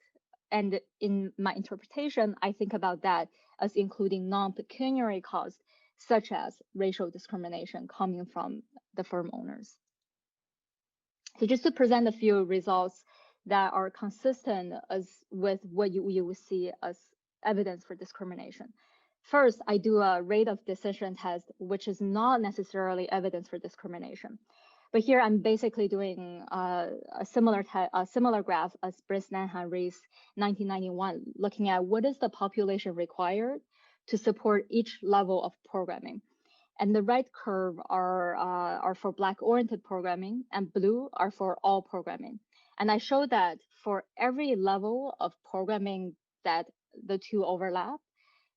And in my interpretation, I think about that as including non-pecuniary costs, such as racial discrimination coming from the firm owners. So just to present a few results that are consistent with what you would see as evidence for discrimination. First, I do a rate of decision test, which is not necessarily evidence for discrimination. But here I'm basically doing a similar graph as Briss-Nanhan-Rees 1991, looking at what is the population required to support each level of programming. And the right curve are for Black-oriented programming, and blue are for all programming. And I show that for every level of programming that the two overlap,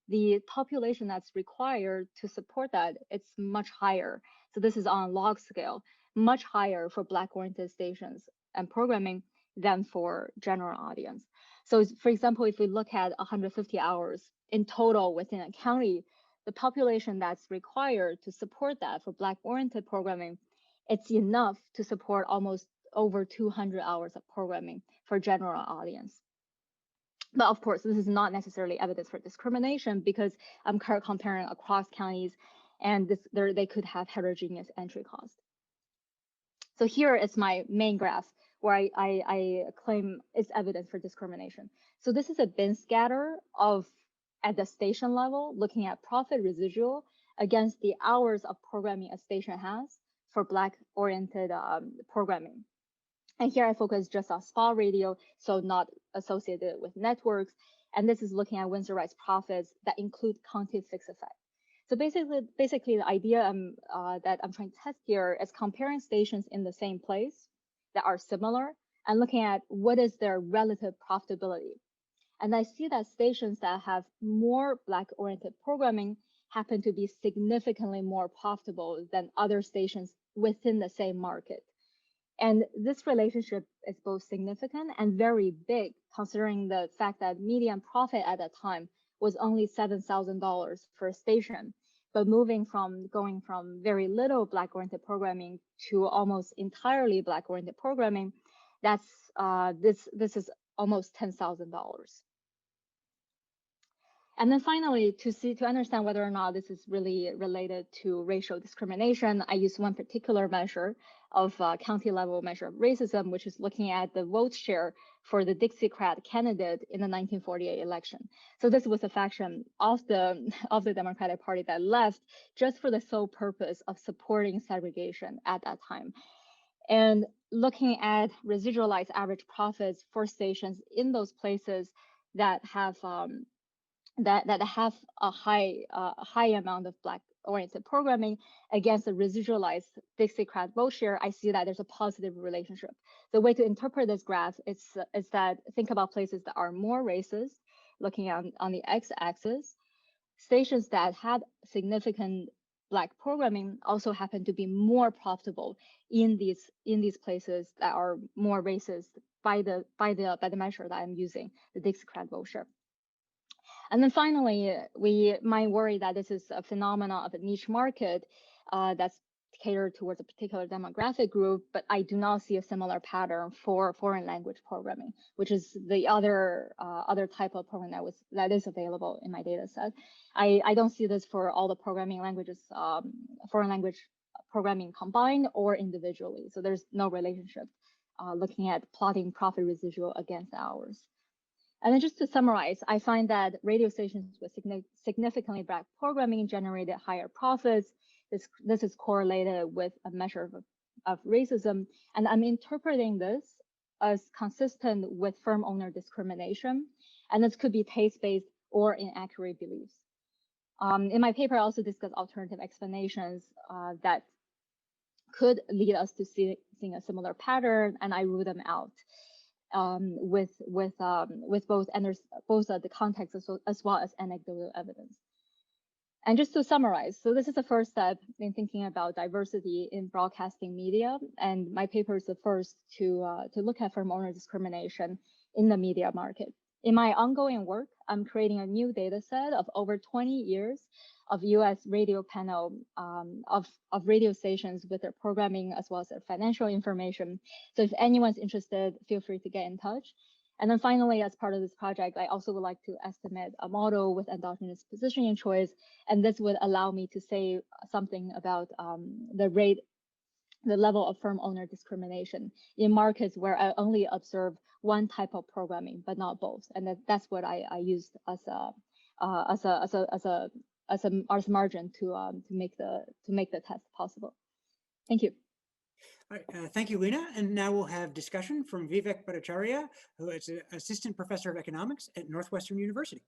the population that's required to support that, it's much higher. So this is on a log scale, much higher for Black-oriented stations and programming than for general audience. So for example, if we look at 150 hours in total within a county, the population that's required to support that for Black-oriented programming, it's enough to support almost over 200 hours of programming for general audience. But of course, this is not necessarily evidence for discrimination because I'm comparing across counties, and they could have heterogeneous entry cost. So here is my main graph where I claim it's evidence for discrimination. So this is a bin scatter at the station level, looking at profit residual against the hours of programming a station has for Black-oriented programming. And here I focus just on spot radio, so not associated with networks. And this is looking at Windsor rights profits that include county fixed effect. So basically the idea that I'm trying to test here is comparing stations in the same place that are similar and looking at what is their relative profitability. And I see that stations that have more Black-oriented programming happen to be significantly more profitable than other stations within the same market. And this relationship is both significant and very big, considering the fact that median profit at that time was only $7,000 for a station, but going from very little Black-oriented programming to almost entirely Black-oriented programming, that's this is almost $10,000. And then finally, to understand whether or not this is really related to racial discrimination, I use one particular measure of county level measure of racism, which is looking at the vote share for the Dixiecrat candidate in the 1948 election. So this was a faction of the Democratic Party that left just for the sole purpose of supporting segregation at that time. And looking at residualized average profits for stations in those places that have a high amount of Black-oriented programming against the residualized Dixiecrat vote share, I see that there's a positive relationship. The way to interpret this graph is that think about places that are more racist, looking on the x-axis. Stations that had significant Black programming also happen to be more profitable in these places that are more racist by the measure that I'm using, the Dixiecrat vote share. And then finally, we might worry that this is a phenomenon of a niche market that's catered towards a particular demographic group, but I do not see a similar pattern for foreign language programming, which is the other type of program that is available in my data set. I don't see this for all the programming languages, foreign language programming combined or individually. So there's no relationship looking at plotting profit residual against hours. And then just to summarize, I find that radio stations with significantly Black programming generated higher profits. This is correlated with a measure of racism. And I'm interpreting this as consistent with firm owner discrimination. And this could be taste-based or inaccurate beliefs. In my paper, I also discuss alternative explanations that could lead us to seeing a similar pattern, and I rule them out. With both the context as well as anecdotal evidence. And just to summarize, so this is the first step in thinking about diversity in broadcasting media, and my paper is the first to look at firm owner discrimination in the media market. In my ongoing work, I'm creating a new data set of over 20 years of US radio panel of radio stations with their programming as well as their financial information. So if anyone's interested, feel free to get in touch. And then finally, as part of this project, I also would like to estimate a model with endogenous positioning choice. And this would allow me to say something about the level of firm owner discrimination in markets where I only observe one type of programming, but not both. And that's what I used as a margin to make the test possible. Thank you. All right, thank you, Lena. And now we'll have discussion from Vivek Bhattacharya, who is an assistant professor of economics at Northwestern University.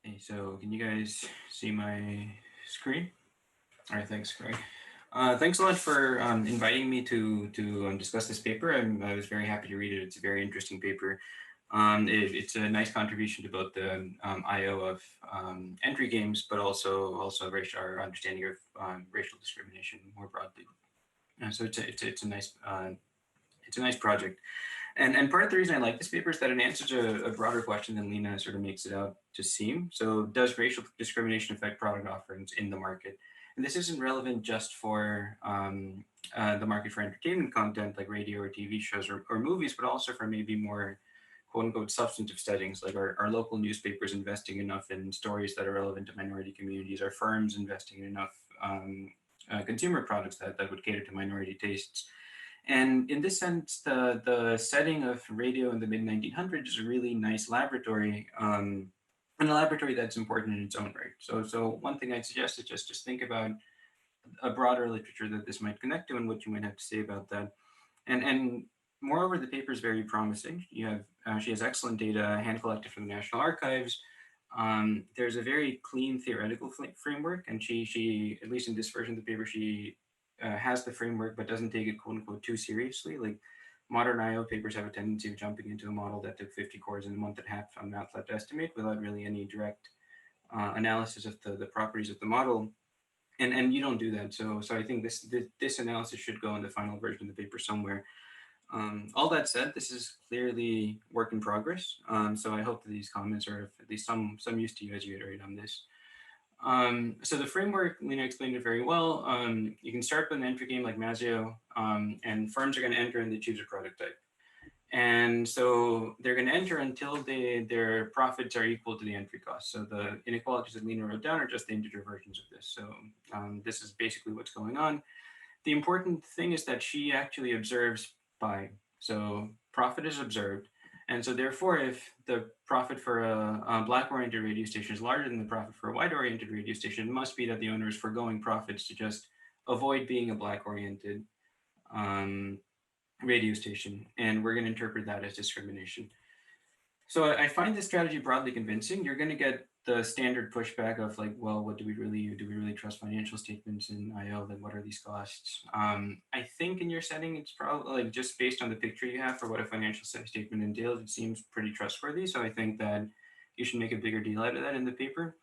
Hey, so can you guys see my screen? All right, thanks, Greg. Thanks a lot for inviting me to discuss this paper. I was very happy to read it. It's a very interesting paper. It's a nice contribution to both the IO of entry games, but also our understanding of racial discrimination more broadly. So it's a nice project. And part of the reason I like this paper is that it answers a broader question than Lena sort of makes it out to seem. So does racial discrimination affect product offerings in the market? And this isn't relevant just for the market for entertainment content like radio or TV shows or movies, but also for maybe more quote unquote substantive settings, like our local newspapers investing enough in stories that are relevant to minority communities, our firms investing in enough consumer products that would cater to minority tastes. And in this sense, the setting of radio in the mid-1900s is a really nice laboratory, and a laboratory that's important in its own right. So one thing I'd suggest is just think about a broader literature that this might connect to and what you might have to say about that. And moreover, the paper is very promising. She has excellent data, hand collected from the National Archives. There's a very clean theoretical framework, and she at least in this version of the paper, she has the framework, but doesn't take it quote unquote too seriously. Like modern IO papers have a tendency of jumping into a model that took 50 cores in a month and a half on MATLAB to estimate without really any direct analysis of the properties of the model. And you don't do that. So I think this analysis should go in the final version of the paper somewhere. All that said, this is clearly work in progress. So I hope that these comments are of at least some use to you as you iterate on this. So the framework, Lena explained it very well. You can start with an entry game like Mazio, and firms are going to enter and they choose a product type. And so they're going to enter until their profits are equal to the entry cost. So the inequalities that Lena wrote down are just the integer versions of this. So this is basically what's going on. The important thing is that she actually observes by. So profit is observed. And so therefore, if the profit for a black-oriented radio station is larger than the profit for a white-oriented radio station, it must be that the owner is foregoing profits to just avoid being a black-oriented radio station. And we're going to interpret that as discrimination. So I find this strategy broadly convincing. You're going to get the standard pushback of like, well, what do we really trust financial statements in IO? Then what are these costs? I think in your setting, it's probably like just based on the picture you have for what a financial statement entails, it seems pretty trustworthy. So I think that you should make a bigger deal out of that in the paper.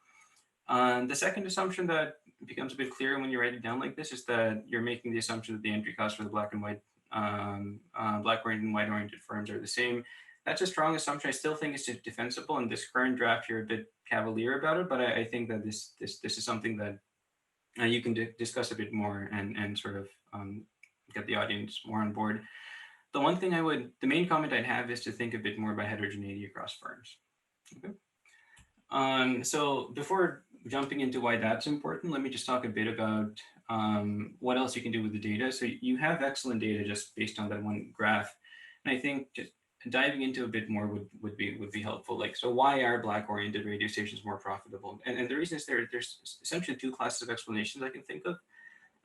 The second assumption that becomes a bit clearer when you write it down like this is that you're making the assumption that the entry costs for the black and white, black-oriented and white-oriented firms are the same. That's a strong assumption. I still think it's defensible. In this current draft, you're a bit cavalier about it, but I think that this is something that you can discuss a bit more and sort of get the audience more on board. The main comment I'd have is to think a bit more about heterogeneity across firms. Okay. So before jumping into why that's important, let me just talk a bit about what else you can do with the data. So you have excellent data just based on that one graph. And I think just diving into a bit more would be helpful. Like, so why are black-oriented radio stations more profitable? And the reason is there's essentially two classes of explanations I can think of.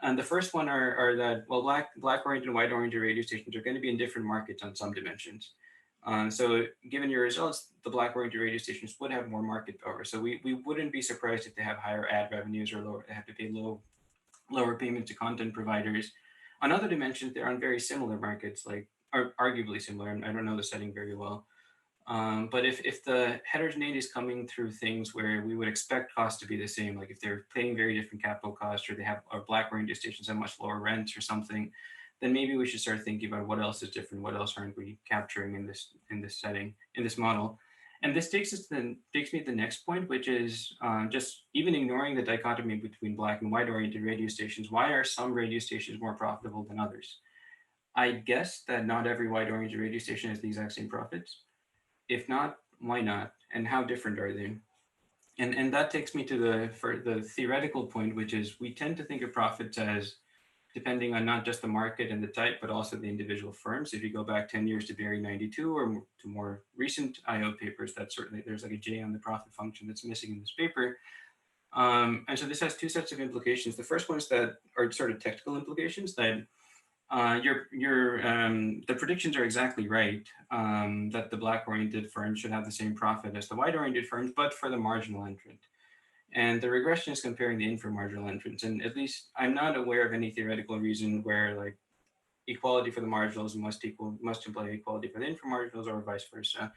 And the first one are that, well, black-oriented and white-oriented radio stations are going to be in different markets on some dimensions. So given your results, the black-oriented radio stations would have more market power. So we wouldn't be surprised if they have higher ad revenues or have to pay lower payment to content providers. On other dimensions, they're on very similar markets, like are arguably similar. I don't know the setting very well. But if the heterogeneity is coming through things where we would expect costs to be the same, like if they're paying very different capital costs or they have our black radio stations have much lower rents or something, then maybe we should start thinking about what else is different, what else aren't we capturing in this setting, in this model. And this takes me to the next point, which is just even ignoring the dichotomy between black and white oriented radio stations. Why are some radio stations more profitable than others? I'd guess that not every white oriented radio station has the exact same profits. If not, why not? And how different are they? And that takes me to the theoretical point, which is we tend to think of profits as depending on not just the market and the type, but also the individual firms. If you go back 10 years to Barry 92 or to more recent IO papers, that certainly there's like a J on the profit function that's missing in this paper. And so this has two sets of implications. The first one is that are sort of technical implications that the predictions are exactly right, that the black-oriented firms should have the same profit as the white-oriented firms, but for the marginal entrant. And the regression is comparing the inframarginal entrants. And at least I'm not aware of any theoretical reason where like equality for the marginals must imply equality for the inframarginals or vice versa.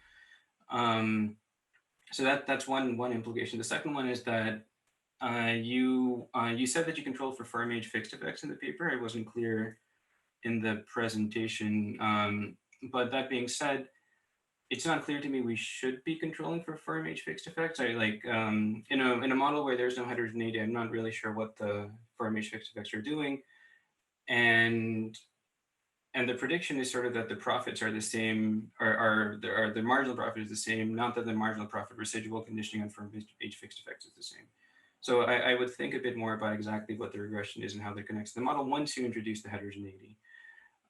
So that's one implication. The second one is that you said that you controlled for firm age fixed effects in the paper. It wasn't clear in the presentation. But that being said, it's not clear to me we should be controlling for firm age fixed effects. I like in a model where there's no heterogeneity, I'm not really sure what the firm age fixed effects are doing. And the prediction is sort of that the profits are the same, or the marginal profit is the same, not that the marginal profit residual conditioning on firm age fixed effects is the same. So I would think a bit more about exactly what the regression is and how that connects to the model once you introduce the heterogeneity.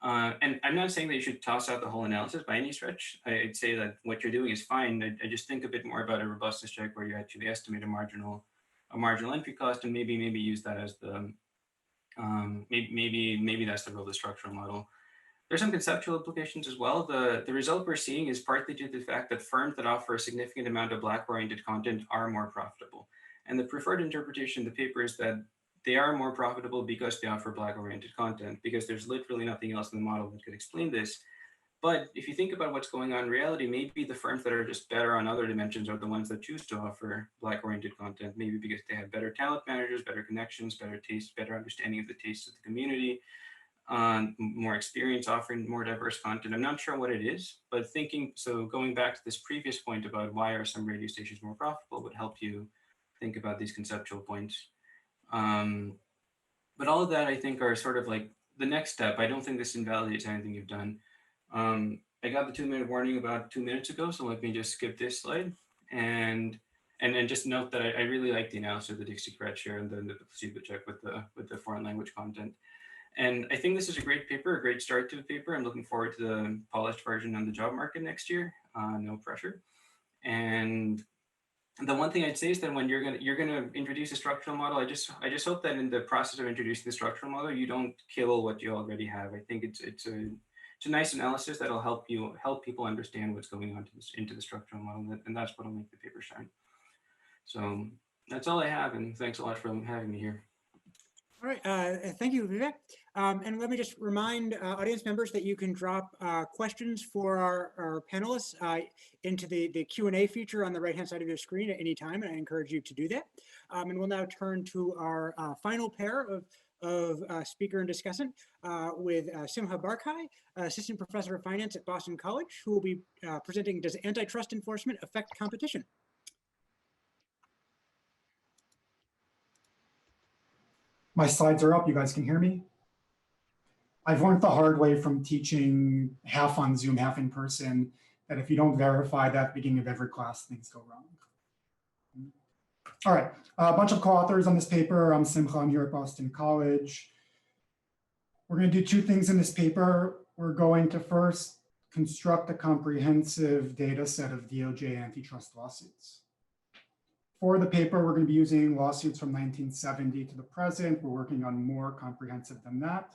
And I'm not saying that you should toss out the whole analysis by any stretch. I'd say that what you're doing is fine. I just think a bit more about a robustness check where you actually estimate a marginal entry cost and maybe use that as the maybe that's the real structural model. There's some conceptual implications as well. The result we're seeing is partly due to the fact that firms that offer a significant amount of black-oriented content are more profitable. And the preferred interpretation of the paper is that they are more profitable because they offer black-oriented content, because there's literally nothing else in the model that could explain this. But if you think about what's going on in reality, maybe the firms that are just better on other dimensions are the ones that choose to offer black-oriented content, maybe because they have better talent managers, better connections, better taste, better understanding of the tastes of the community, more experience offering more diverse content. I'm not sure what it is, but going back to this previous point about why are some radio stations more profitable would help you think about these conceptual points. But all of that, I think, are sort of like the next step. I don't think this invalidates anything you've done. I got the 2-minute warning about 2 minutes ago, so let me just skip this slide and just note that I really like the analysis of the Dixie-Kretz share and then the placebo check with the foreign language content. And I think this is a great paper, a great start to the paper. I'm looking forward to the polished version on the job market next year. No pressure. And the one thing I'd say is that when you're gonna introduce a structural model, I just hope that in the process of introducing the structural model, you don't kill what you already have. I think it's a nice analysis that'll help people understand what's going on into the structural model, and that's what'll make the paper shine. So that's all I have, and thanks a lot for having me here. All right, thank you, Vivek. And let me just remind audience members that you can drop questions for our panelists into the Q&A feature on the right-hand side of your screen at any time, and I encourage you to do that. And we'll now turn to our final pair of speaker and discussant with Simha Barkai, Assistant Professor of Finance at Boston College, who will be presenting Does Antitrust Enforcement Affect Competition? My slides are up. You guys can hear me? I've learned the hard way from teaching half on Zoom, half in person, that if you don't verify that at the beginning of every class, things go wrong. All right, a bunch of co-authors on this paper. I'm Simcha, I'm here at Boston College. We're going to do two things in this paper. We're going to first construct a comprehensive data set of DOJ antitrust lawsuits. For the paper, we're going to be using lawsuits from 1970 to the present. We're working on more comprehensive than that.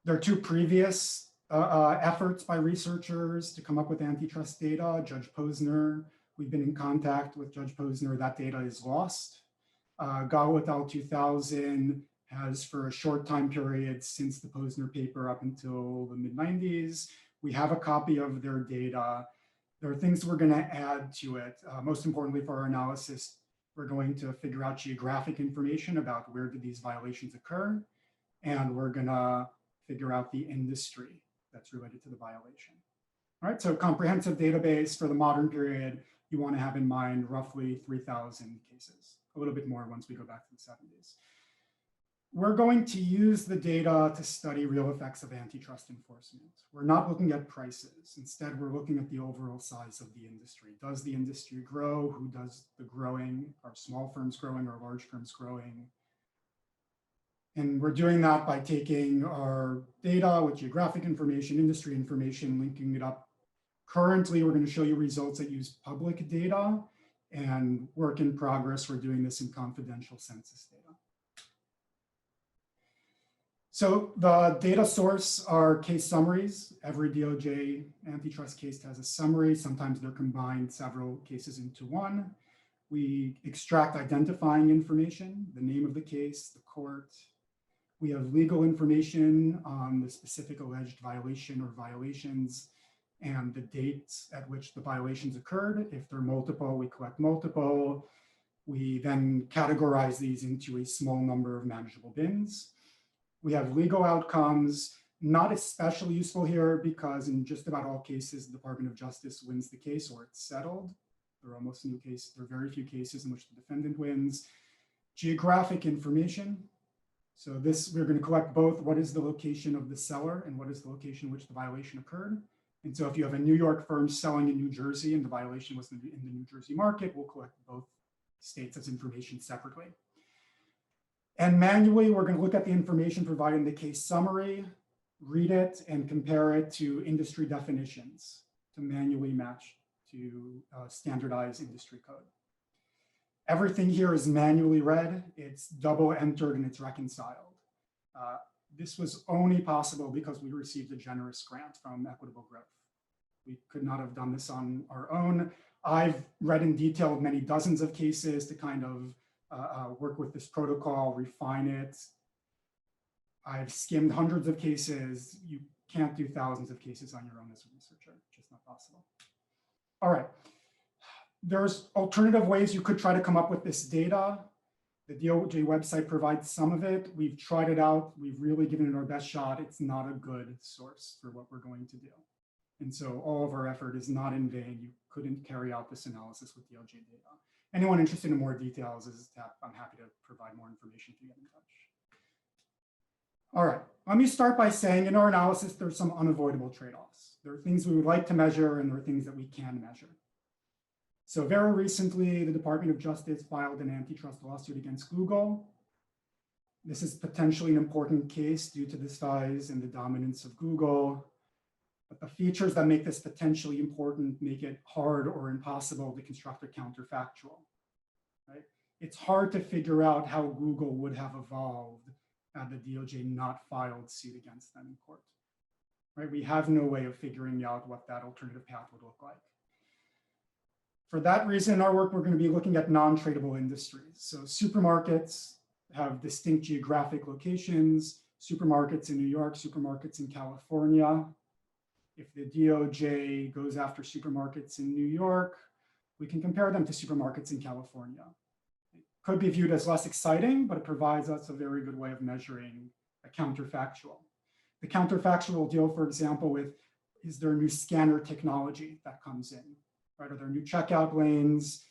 There are two previous efforts by researchers to come up with antitrust data. Judge Posner, we've been in contact with Judge Posner. That data is lost. Gao et al. 2000 has, for a short time period since the Posner paper up until the mid-90s, we have a copy of their data. There are things we're going to add to it. Most importantly for our analysis, we're going to figure out geographic information about where did these violations occur, and we're going to figure out the industry that's related to the violation. All right, so comprehensive database for the modern period, you want to have in mind roughly 3,000 cases, a little bit more once we go back to the 70s. We're going to use the data to study real effects of antitrust enforcement. We're not looking at prices. Instead, we're looking at the overall size of the industry. Does the industry grow? Who does the growing? Are small firms growing or large firms growing? And we're doing that by taking our data with geographic information, industry information, linking it up. Currently, we're going to show you results that use public data, and work in progress, we're doing this in confidential census data. So the data source are case summaries. Every DOJ antitrust case has a summary. Sometimes they're combined several cases into one. We extract identifying information, the name of the case, the court. We have legal information on the specific alleged violation or violations and the dates at which the violations occurred. If they're multiple, we collect multiple. We then categorize these into a small number of manageable bins. We have legal outcomes, not especially useful here because in just about all cases, the Department of Justice wins the case or it's settled. There are very few cases in which the defendant wins. Geographic information. So this, we're going to collect both what is the location of the seller and what is the location in which the violation occurred. And so if you have a New York firm selling in New Jersey and the violation was in the New Jersey market, we'll collect both states as information separately. And manually, we're going to look at the information provided in the case summary, read it, and compare it to industry definitions to manually match to standardized industry code. Everything here is manually read, it's double entered, and it's reconciled. This was only possible because we received a generous grant from Equitable Growth. We could not have done this on our own. I've read in detail many dozens of cases to kind of work with this protocol, refine it. I've skimmed hundreds of cases. You can't do thousands of cases on your own as a researcher, just not possible. All right, there's alternative ways you could try to come up with this data. The DOJ website provides some of it. We've tried it out. We've really given it our best shot. It's not a good source for what we're going to do. And so all of our effort is not in vain. You couldn't carry out this analysis with DOJ data. Anyone interested in more details, I'm happy to provide more information if you get in touch. All right, let me start by saying in our analysis, there's some unavoidable trade-offs. There are things we would like to measure and there are things that we can measure. So very recently, the Department of Justice filed an antitrust lawsuit against Google. This is potentially an important case due to the size and the dominance of Google. But the features that make this potentially important make it hard or impossible to construct a counterfactual, right? It's hard to figure out how Google would have evolved had the DOJ not filed suit against them in court, right? We have no way of figuring out what that alternative path would look like. For that reason, in our work, we're going to be looking at non-tradable industries. So supermarkets have distinct geographic locations, supermarkets in New York, supermarkets in California. If the DOJ goes after supermarkets in New York, we can compare them to supermarkets in California. It could be viewed as less exciting, but it provides us a very good way of measuring a counterfactual. The counterfactual will deal, for example, with, is there new scanner technology that comes in, right? Are there new checkout lanes?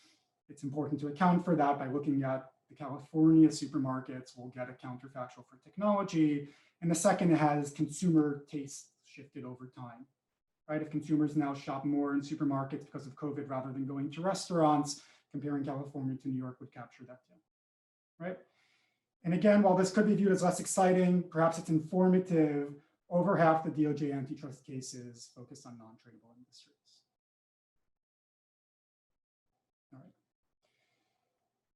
It's important to account for that by looking at the California supermarkets. We'll get a counterfactual for technology. And the second has consumer tastes shifted over time. Right? If consumers now shop more in supermarkets because of COVID rather than going to restaurants, comparing California to New York would capture that too, right? And again, while this could be viewed as less exciting, perhaps it's informative, over half the DOJ antitrust cases focus on non-tradable industries. All right.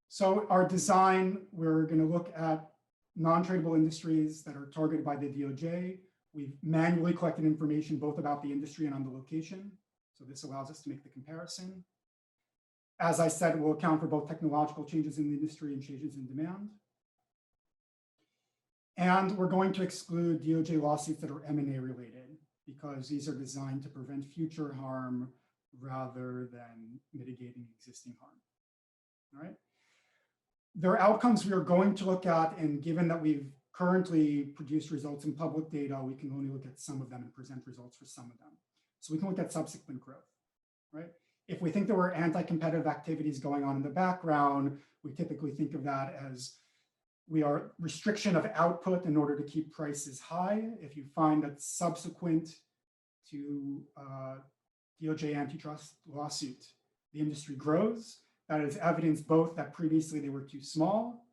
So our design, we're going to look at non-tradable industries that are targeted by the DOJ. We've manually collected information both about the industry and on the location. So this allows us to make the comparison. As I said, we'll account for both technological changes in the industry and changes in demand. And we're going to exclude DOJ lawsuits that are M&A related because these are designed to prevent future harm rather than mitigating existing harm. All right. There are outcomes we are going to look at, and given that we've currently produced results in public data, we can only look at some of them and present results for some of them. So we can look at subsequent growth, right? If we think there were anti-competitive activities going on in the background, we typically think of that as we are restriction of output in order to keep prices high. If you find that subsequent to DOJ antitrust lawsuit, the industry grows, that is evidence both that previously they were too small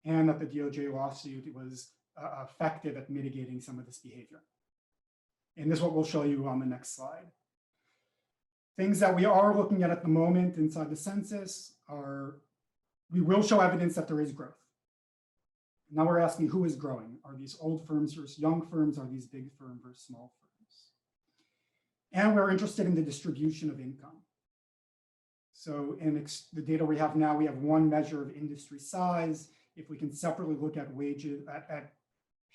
and that the DOJ lawsuit was effective at mitigating some of this behavior. And this is what we'll show you on the next slide. Things that we are looking at the moment inside the census are, we will show evidence that there is growth. Now we're asking who is growing? Are these old firms versus young firms? Are these big firms versus small firms? And we're interested in the distribution of income. So in the data we have now, we have one measure of industry size. If we can separately look at wages, at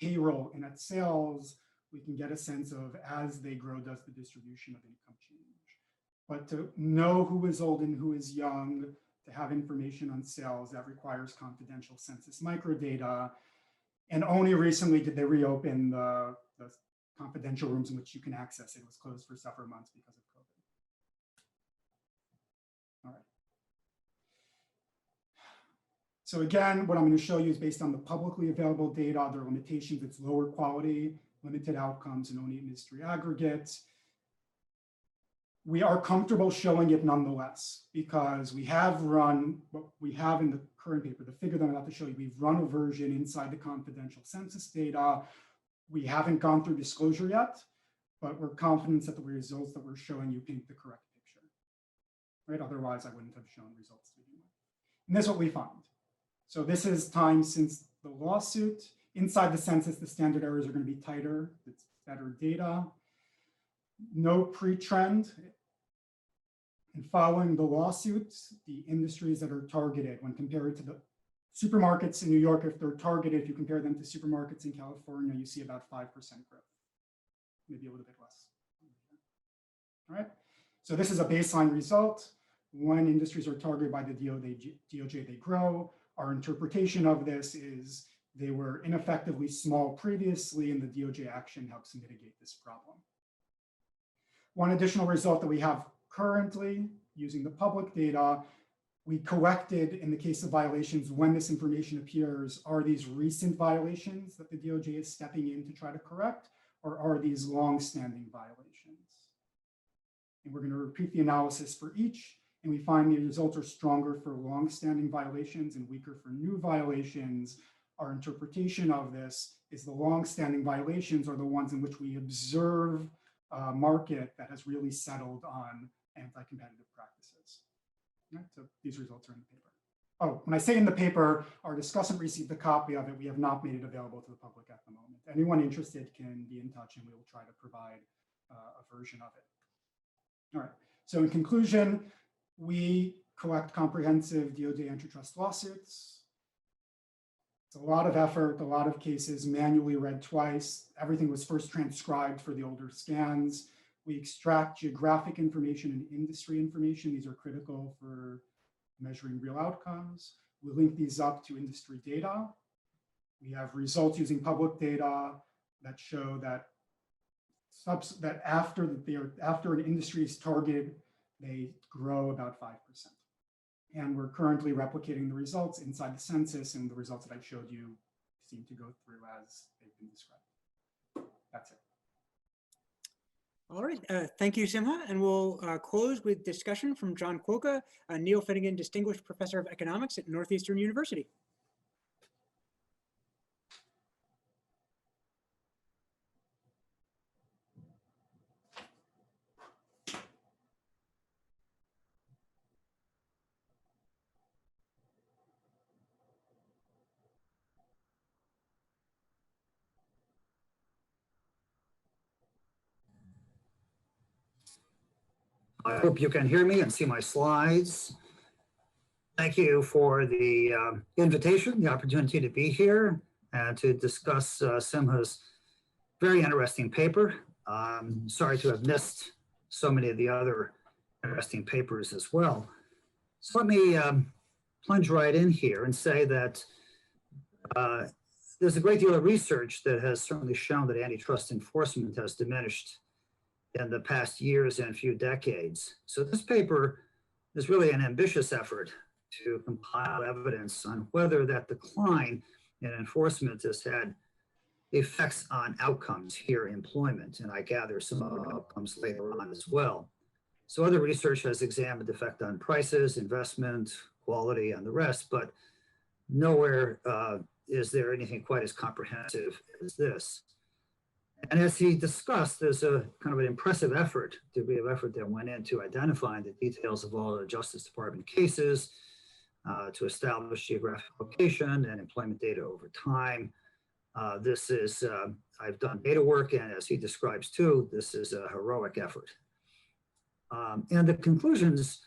payroll and at sales, we can get a sense of, as they grow, does the distribution of income change? But to know who is old and who is young, to have information on sales, that requires confidential census microdata. And only recently did they reopen the confidential rooms in which you can access it. It was closed for several months because of COVID. All right. So again, what I'm going to show you is based on the publicly available data. There are limitations. It's lower quality, limited outcomes, and only industry aggregates. We are comfortable showing it nonetheless, because we have run what we have in the current paper, the figure that I'm about to show you. We've run a version inside the confidential census data. We haven't gone through disclosure yet, but we're confident that the results that we're showing you paint the correct picture, right? Otherwise, I wouldn't have shown results to begin with. And this is what we found. So this is time since the lawsuit. Inside the census, the standard errors are going to be tighter. It's better data. No pre-trend. And following the lawsuits, the industries that are targeted, when compared to the supermarkets in New York, if they're targeted, if you compare them to supermarkets in California, you see about 5% growth, maybe a little bit less. All right, so this is a baseline result. When industries are targeted by the DOJ, they grow. Our interpretation of this is they were ineffectively small previously, and the DOJ action helps mitigate this problem. One additional result that we have currently, using the public data, we collected, in the case of violations, when this information appears, are these recent violations that the DOJ is stepping in to try to correct, or are these long-standing violations? And we're going to repeat the analysis for each, and we find the results are stronger for long-standing violations and weaker for new violations. Our interpretation of this is the long-standing violations are the ones in which we observe a market that has really settled on anti-competitive practices. Right? So these results are in the paper. Oh, when I say in the paper, our discussant received a copy of it. We have not made it available to the public at the moment. Anyone interested can be in touch and we will try to provide a version of it. All right, so in conclusion, we collect comprehensive DOJ antitrust lawsuits. It's a lot of effort, a lot of cases manually read twice. Everything was first transcribed for the older scans. We extract geographic information and industry information. These are critical for measuring real outcomes. We link these up to industry data. We have results using public data that show that after an industry is targeted, they grow about 5%. And we're currently replicating the results inside the census, and the results that I showed you seem to go through as they've been described. That's it. All right, thank you, Simha. And we'll close with discussion from John Quokka, Neil Finnegan Distinguished Professor of Economics at Northeastern University. I hope you can hear me and see my slides. Thank you for the invitation, the opportunity to be here and to discuss Simha's very interesting paper. Sorry to have missed so many of the other interesting papers as well. So let me plunge right in here and say that there's a great deal of research that has certainly shown that antitrust enforcement has diminished in the past years and few decades. So this paper is really an ambitious effort to compile evidence on whether that decline in enforcement has had effects on outcomes here in employment. And I gather some other outcomes later on as well. So other research has examined the effect on prices, investment, quality, and the rest, but nowhere is there anything quite as comprehensive as this. And as he discussed, there's a kind of an impressive degree of effort that went into identifying the details of all the Justice Department cases, to establish geographic location and employment data over time. This is, I've done data work, and as he describes too, this is a heroic effort. And the conclusions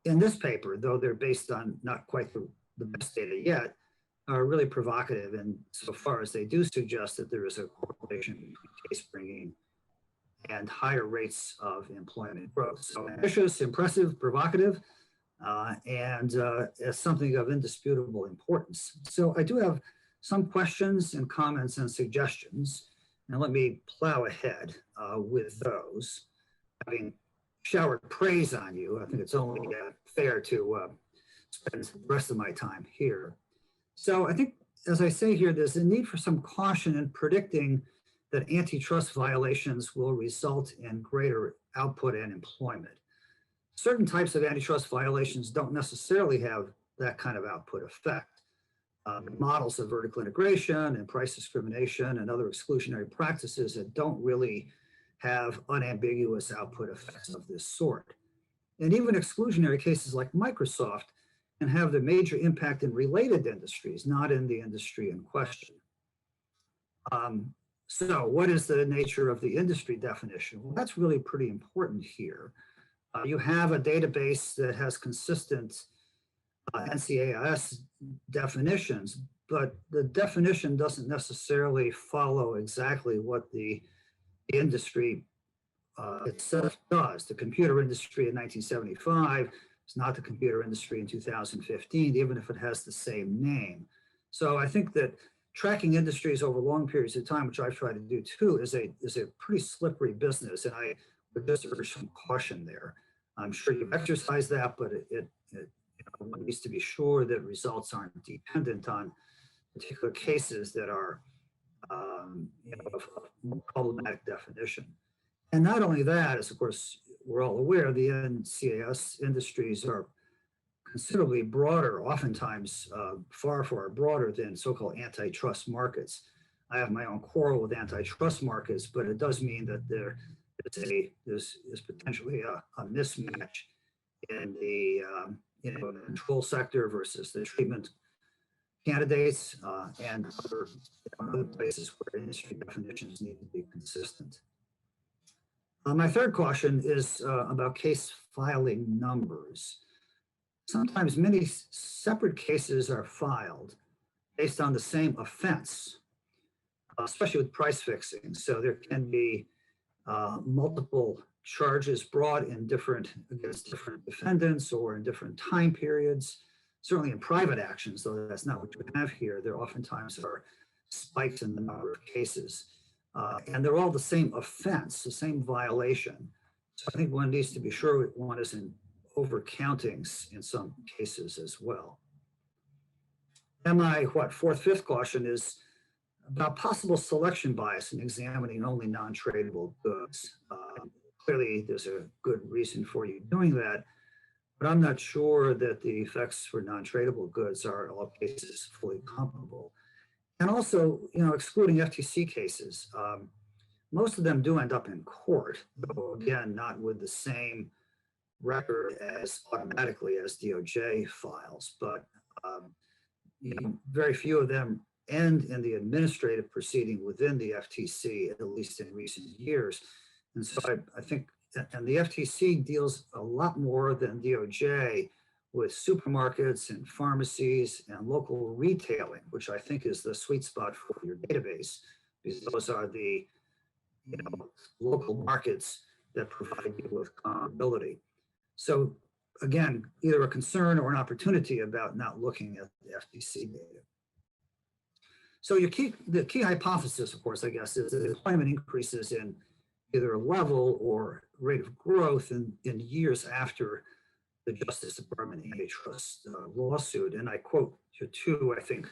in this paper, though they're based on not quite the best data yet, are really provocative in so far as they do suggest that there is a correlation between case bringing and higher rates of employment growth. So ambitious, impressive, provocative, and something of indisputable importance. So I do have some questions and comments and suggestions, and let me plow ahead with those. Having showered praise on you, I think it's only fair to spend the rest of my time here. So I think, as I say here, there's a need for some caution in predicting that antitrust violations will result in greater output and employment. Certain types of antitrust violations don't necessarily have that kind of output effect. Models of vertical integration and price discrimination and other exclusionary practices that don't really have unambiguous output effects of this sort. And even exclusionary cases like Microsoft can have the major impact in related industries, not in the industry in question. So what is the nature of the industry definition? Well, that's really pretty important here. You have a database that has consistent NCAIS definitions, but the definition doesn't necessarily follow exactly what the industry itself does. The computer industry in 1975 is not the computer industry in 2015, even if it has the same name. So I think that tracking industries over long periods of time, which I've tried to do too, is a pretty slippery business, and I would just urge some caution there. I'm sure you've exercised that, but one needs to be sure that results aren't dependent on particular cases that are of problematic definition. And not only that, as of course we're all aware, the NCAIS industries are considerably broader, oftentimes far, far broader than so-called antitrust markets. I have my own quarrel with antitrust markets, but it does mean that there's potentially a mismatch in the control sector versus the treatment candidates and other places where industry definitions need to be consistent. My third caution is about case filing numbers. Sometimes many separate cases are filed based on the same offense, especially with price fixing. So there can be multiple charges brought in against different defendants or in different time periods. Certainly in private actions, though that's not what you have here, there oftentimes are spikes in the number of cases. And they're all the same offense, the same violation. So I think one needs to be sure one isn't overcountings in some cases as well. And my fourth, fifth caution is about possible selection bias in examining only non-tradable goods. Clearly, there's a good reason for you doing that, but I'm not sure that the effects for non-tradable goods are in all cases fully comparable. And also, excluding FTC cases, most of them do end up in court, though again, not with the same record as automatically as DOJ files, but very few of them end in the administrative proceeding within the FTC, at least in recent years. And so I think, and the FTC deals a lot more than DOJ with supermarkets and pharmacies and local retailing, which I think is the sweet spot for your database, because those are the local markets that provide you with comparability. So again, either a concern or an opportunity about not looking at the FTC data. So the key hypothesis, of course, I guess, is that employment increases in either level or rate of growth in years after the Justice Department antitrust lawsuit. And I quote here two, I think,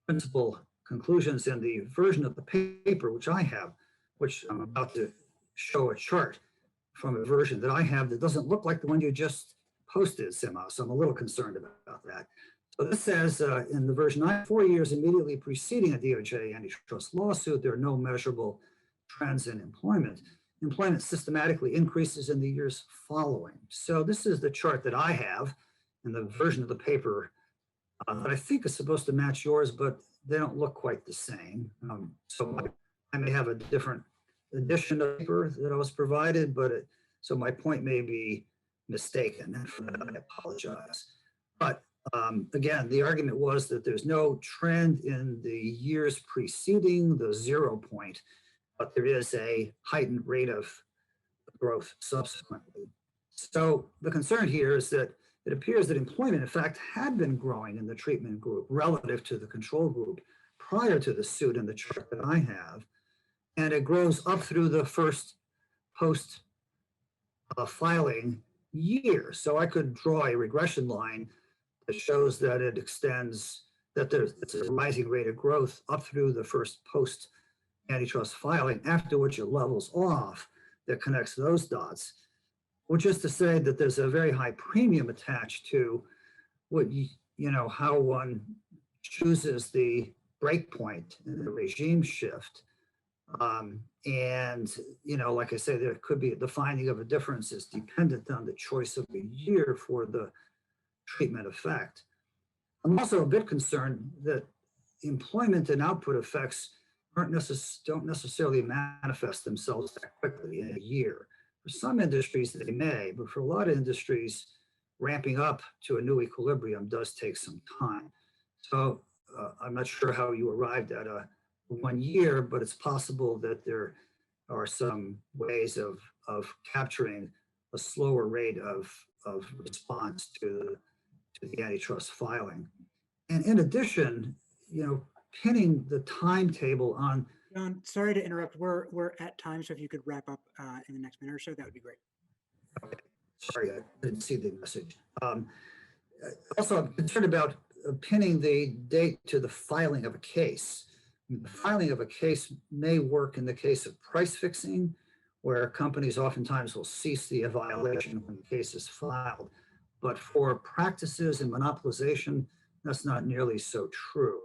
principal conclusions in the version of the paper, which I have, which I'm about to show a chart from a version that I have that doesn't look like the one you just posted, Sima. So I'm a little concerned about that. So this says in the version 4 years immediately preceding a DOJ antitrust lawsuit, there are no measurable trends in employment. Employment systematically increases in the years following. So this is the chart that I have in the version of the paper that I think is supposed to match yours, but they don't look quite the same. So I may have a different edition of the paper that I was provided, but so my point may be mistaken. And for that, I apologize. But again, the argument was that there's no trend in the years preceding the 0 point, but there is a heightened rate of growth subsequently. So the concern here is that it appears that employment, in fact, had been growing in the treatment group relative to the control group prior to the suit in the chart that I have. And it grows up through the first post filing year. So I could draw a regression line that shows that it extends, that it's a rising rate of growth up through the first post antitrust filing, after which it levels off, that connects those dots, which is to say that there's a very high premium attached to what how one chooses the breakpoint in the regime shift. And like I say, there could be the finding of a difference is dependent on the choice of a year for the treatment effect. I'm also a bit concerned that employment and output effects don't necessarily manifest themselves that quickly in a year. For some industries, they may, but for a lot of industries, ramping up to a new equilibrium does take some time. So I'm not sure how you arrived at a 1 year, but it's possible that there are some ways of capturing a slower rate of response to the antitrust filing. And in addition, pinning the timetable on. John, sorry to interrupt. We're at time, so if you could wrap up in the next minute or so, that would be great. Okay. Sorry, I didn't see the message. Also, I'm concerned about pinning the date to the filing of a case. The filing of a case may work in the case of price fixing, where companies oftentimes will cease the violation when the case is filed. But for practices in monopolization, that's not nearly so true.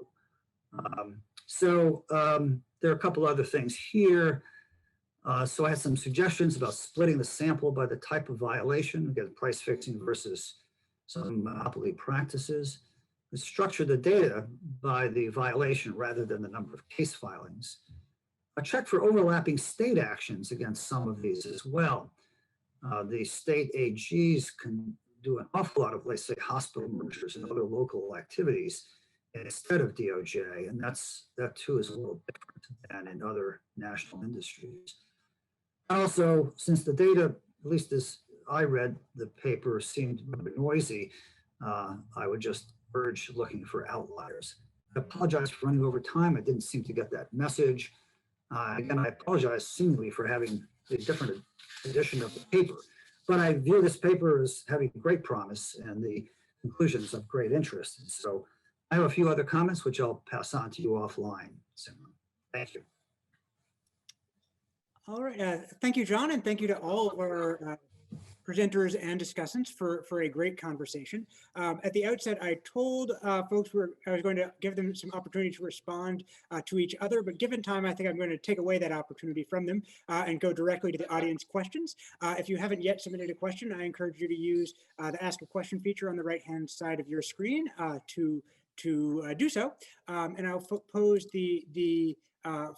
There are a couple other things here. So I had some suggestions about splitting the sample by the type of violation, again, price fixing versus some monopoly practices. And structure the data by the violation rather than the number of case filings. A check for overlapping state actions against some of these as well. The state AGs can do an awful lot of, let's say, hospital mergers and other local activities instead of DOJ, and that too is a little different than in other national industries. Also, since the data, at least as I read the paper, seemed noisy, I would just urge looking for outliers. I apologize for running over time. I didn't seem to get that message. Again, I apologize seemingly for having a different edition of the paper, but I view this paper as having great promise and the conclusions of great interest. And so I have a few other comments, which I'll pass on to you offline. So, thank you. All right. Thank you, John, and thank you to all of our presenters and discussants for a great conversation. At the outset, I told folks I was going to give them some opportunity to respond to each other, but given time, I think I'm going to take away that opportunity from them and go directly to the audience questions. If you haven't yet submitted a question, I encourage you to use the Ask a Question feature on the right-hand side of your screen to do so. And I'll pose the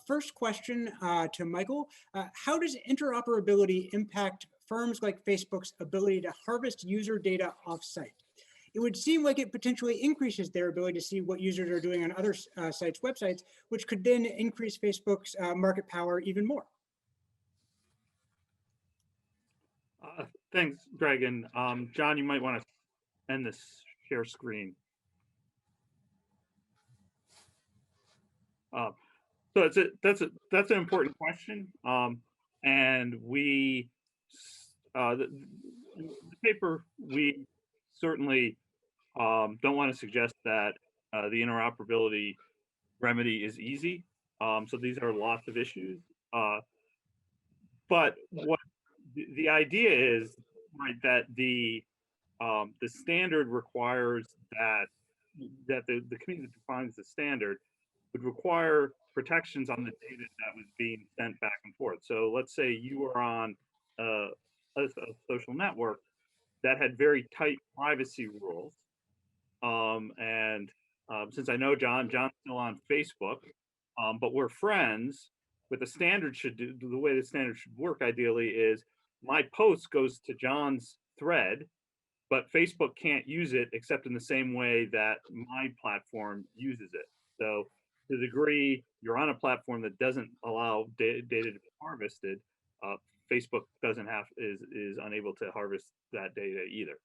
first question to Michael. How does interoperability impact firms like Facebook's ability to harvest user data off-site? It would seem like it potentially increases their ability to see what users are doing on other sites' websites, which could then increase Facebook's market power even more. Thanks, Greg. And John, you might want to end this share screen. So that's an important question. and the paper, we certainly don't want to suggest that the interoperability remedy is easy. So these are lots of issues. But what the idea is, right, that the standard requires that the committee that defines the standard would require protections on the data that was being sent back and forth. So let's say you are on a social network that had very tight privacy rules. Since I know John's still on Facebook, but we're friends, what the standard should do, the way the standard should work ideally is my post goes to John's thread, but Facebook can't use it except in the same way that my platform uses it. So to the degree you're on a platform that doesn't allow data to be harvested, Facebook is unable to harvest that data either.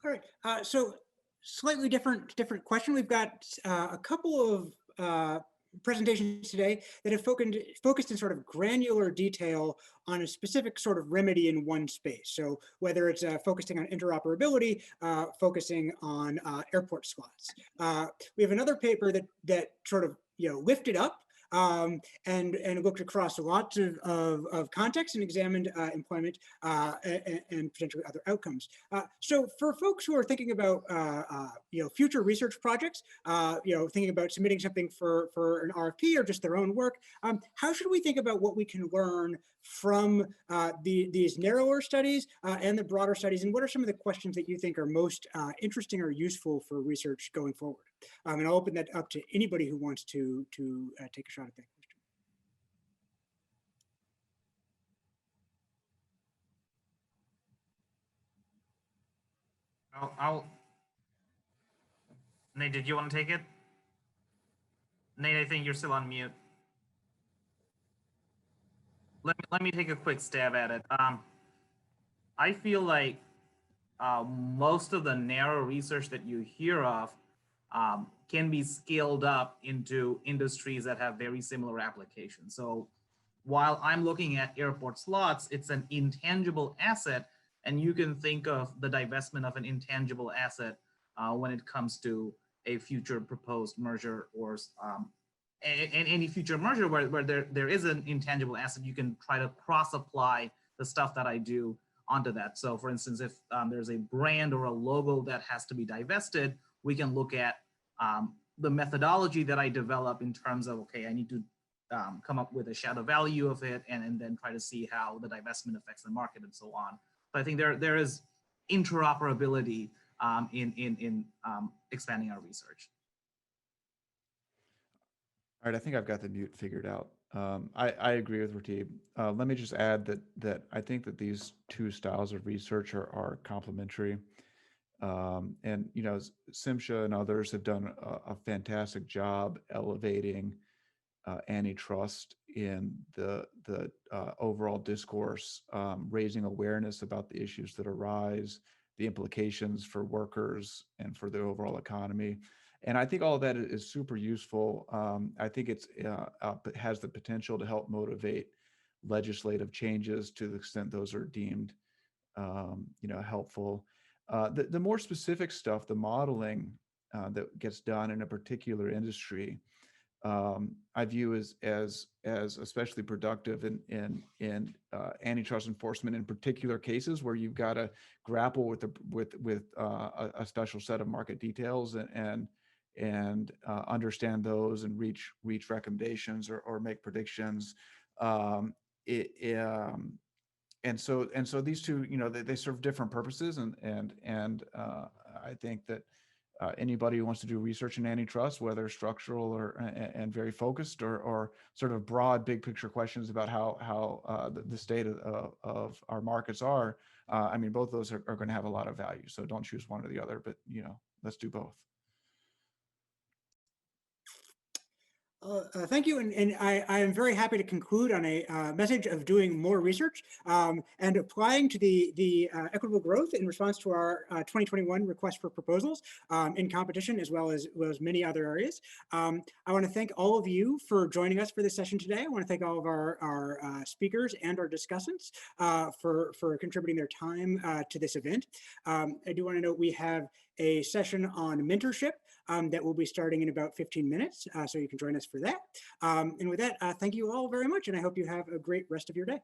All right, so slightly different question. We've got a couple of presentations today that have focused in sort of granular detail on a specific sort of remedy in one space. So whether it's focusing on interoperability, focusing on airport slots. We have another paper that sort of lifted up and looked across lots of contexts and examined employment and potentially other outcomes. So for folks who are thinking about future research projects, thinking about submitting something for an RFP or just their own work, how should we think about what we can learn from these narrower studies and the broader studies, and what are some of the questions that you think are most interesting or useful for research going forward? And I'll open that up to anybody who wants to take a shot at that question. Nate, did you want to take it? Nate, I think you're still on mute. Let me take a quick stab at it. I feel like most of the narrow research that you hear of can be scaled up into industries that have very similar applications. So while I'm looking at airport slots, it's an intangible asset, and you can think of the divestment of an intangible asset when it comes to a future proposed merger or any future merger where there is an intangible asset. You can try to cross-apply the stuff that I do onto that. So for instance, if there's a brand or a logo that has to be divested, we can look at the methodology that I develop in terms of, okay, I need to come up with a shadow value of it and then try to see how the divestment affects the market and so on. But I think there is interoperability in expanding our research. All right, I think I've got the mute figured out. I agree with Ratib. Let me just add that I think that these two styles of research are complementary. And Simsha and others have done a fantastic job elevating antitrust in the overall discourse, raising awareness about the issues that arise, the implications for workers and for the overall economy. And I think all of that is super useful. I think it has the potential to help motivate legislative changes to the extent those are deemed helpful. The more specific stuff, the modeling that gets done in a particular industry, I view as especially productive in antitrust enforcement in particular cases where you've got to grapple with a special set of market details and understand those and reach recommendations or make predictions. And so these two, they serve different purposes, and I think that anybody who wants to do research in antitrust, whether structural and very focused or sort of broad, big picture questions about how the state of our markets are, I mean, both of those are going to have a lot of value. So don't choose one or the other, but let's do both. Thank you, and I am very happy to conclude on a message of doing more research and applying to the equitable growth in response to our 2021 request for proposals in competition as well as many other areas. I want to thank all of you for joining us for this session today. I want to thank all of our speakers and our discussants for contributing their time to this event. I do want to note we have a session on mentorship that will be starting in about 15 minutes, so you can join us for that. And with that, thank you all very much, and I hope you have a great rest of your day.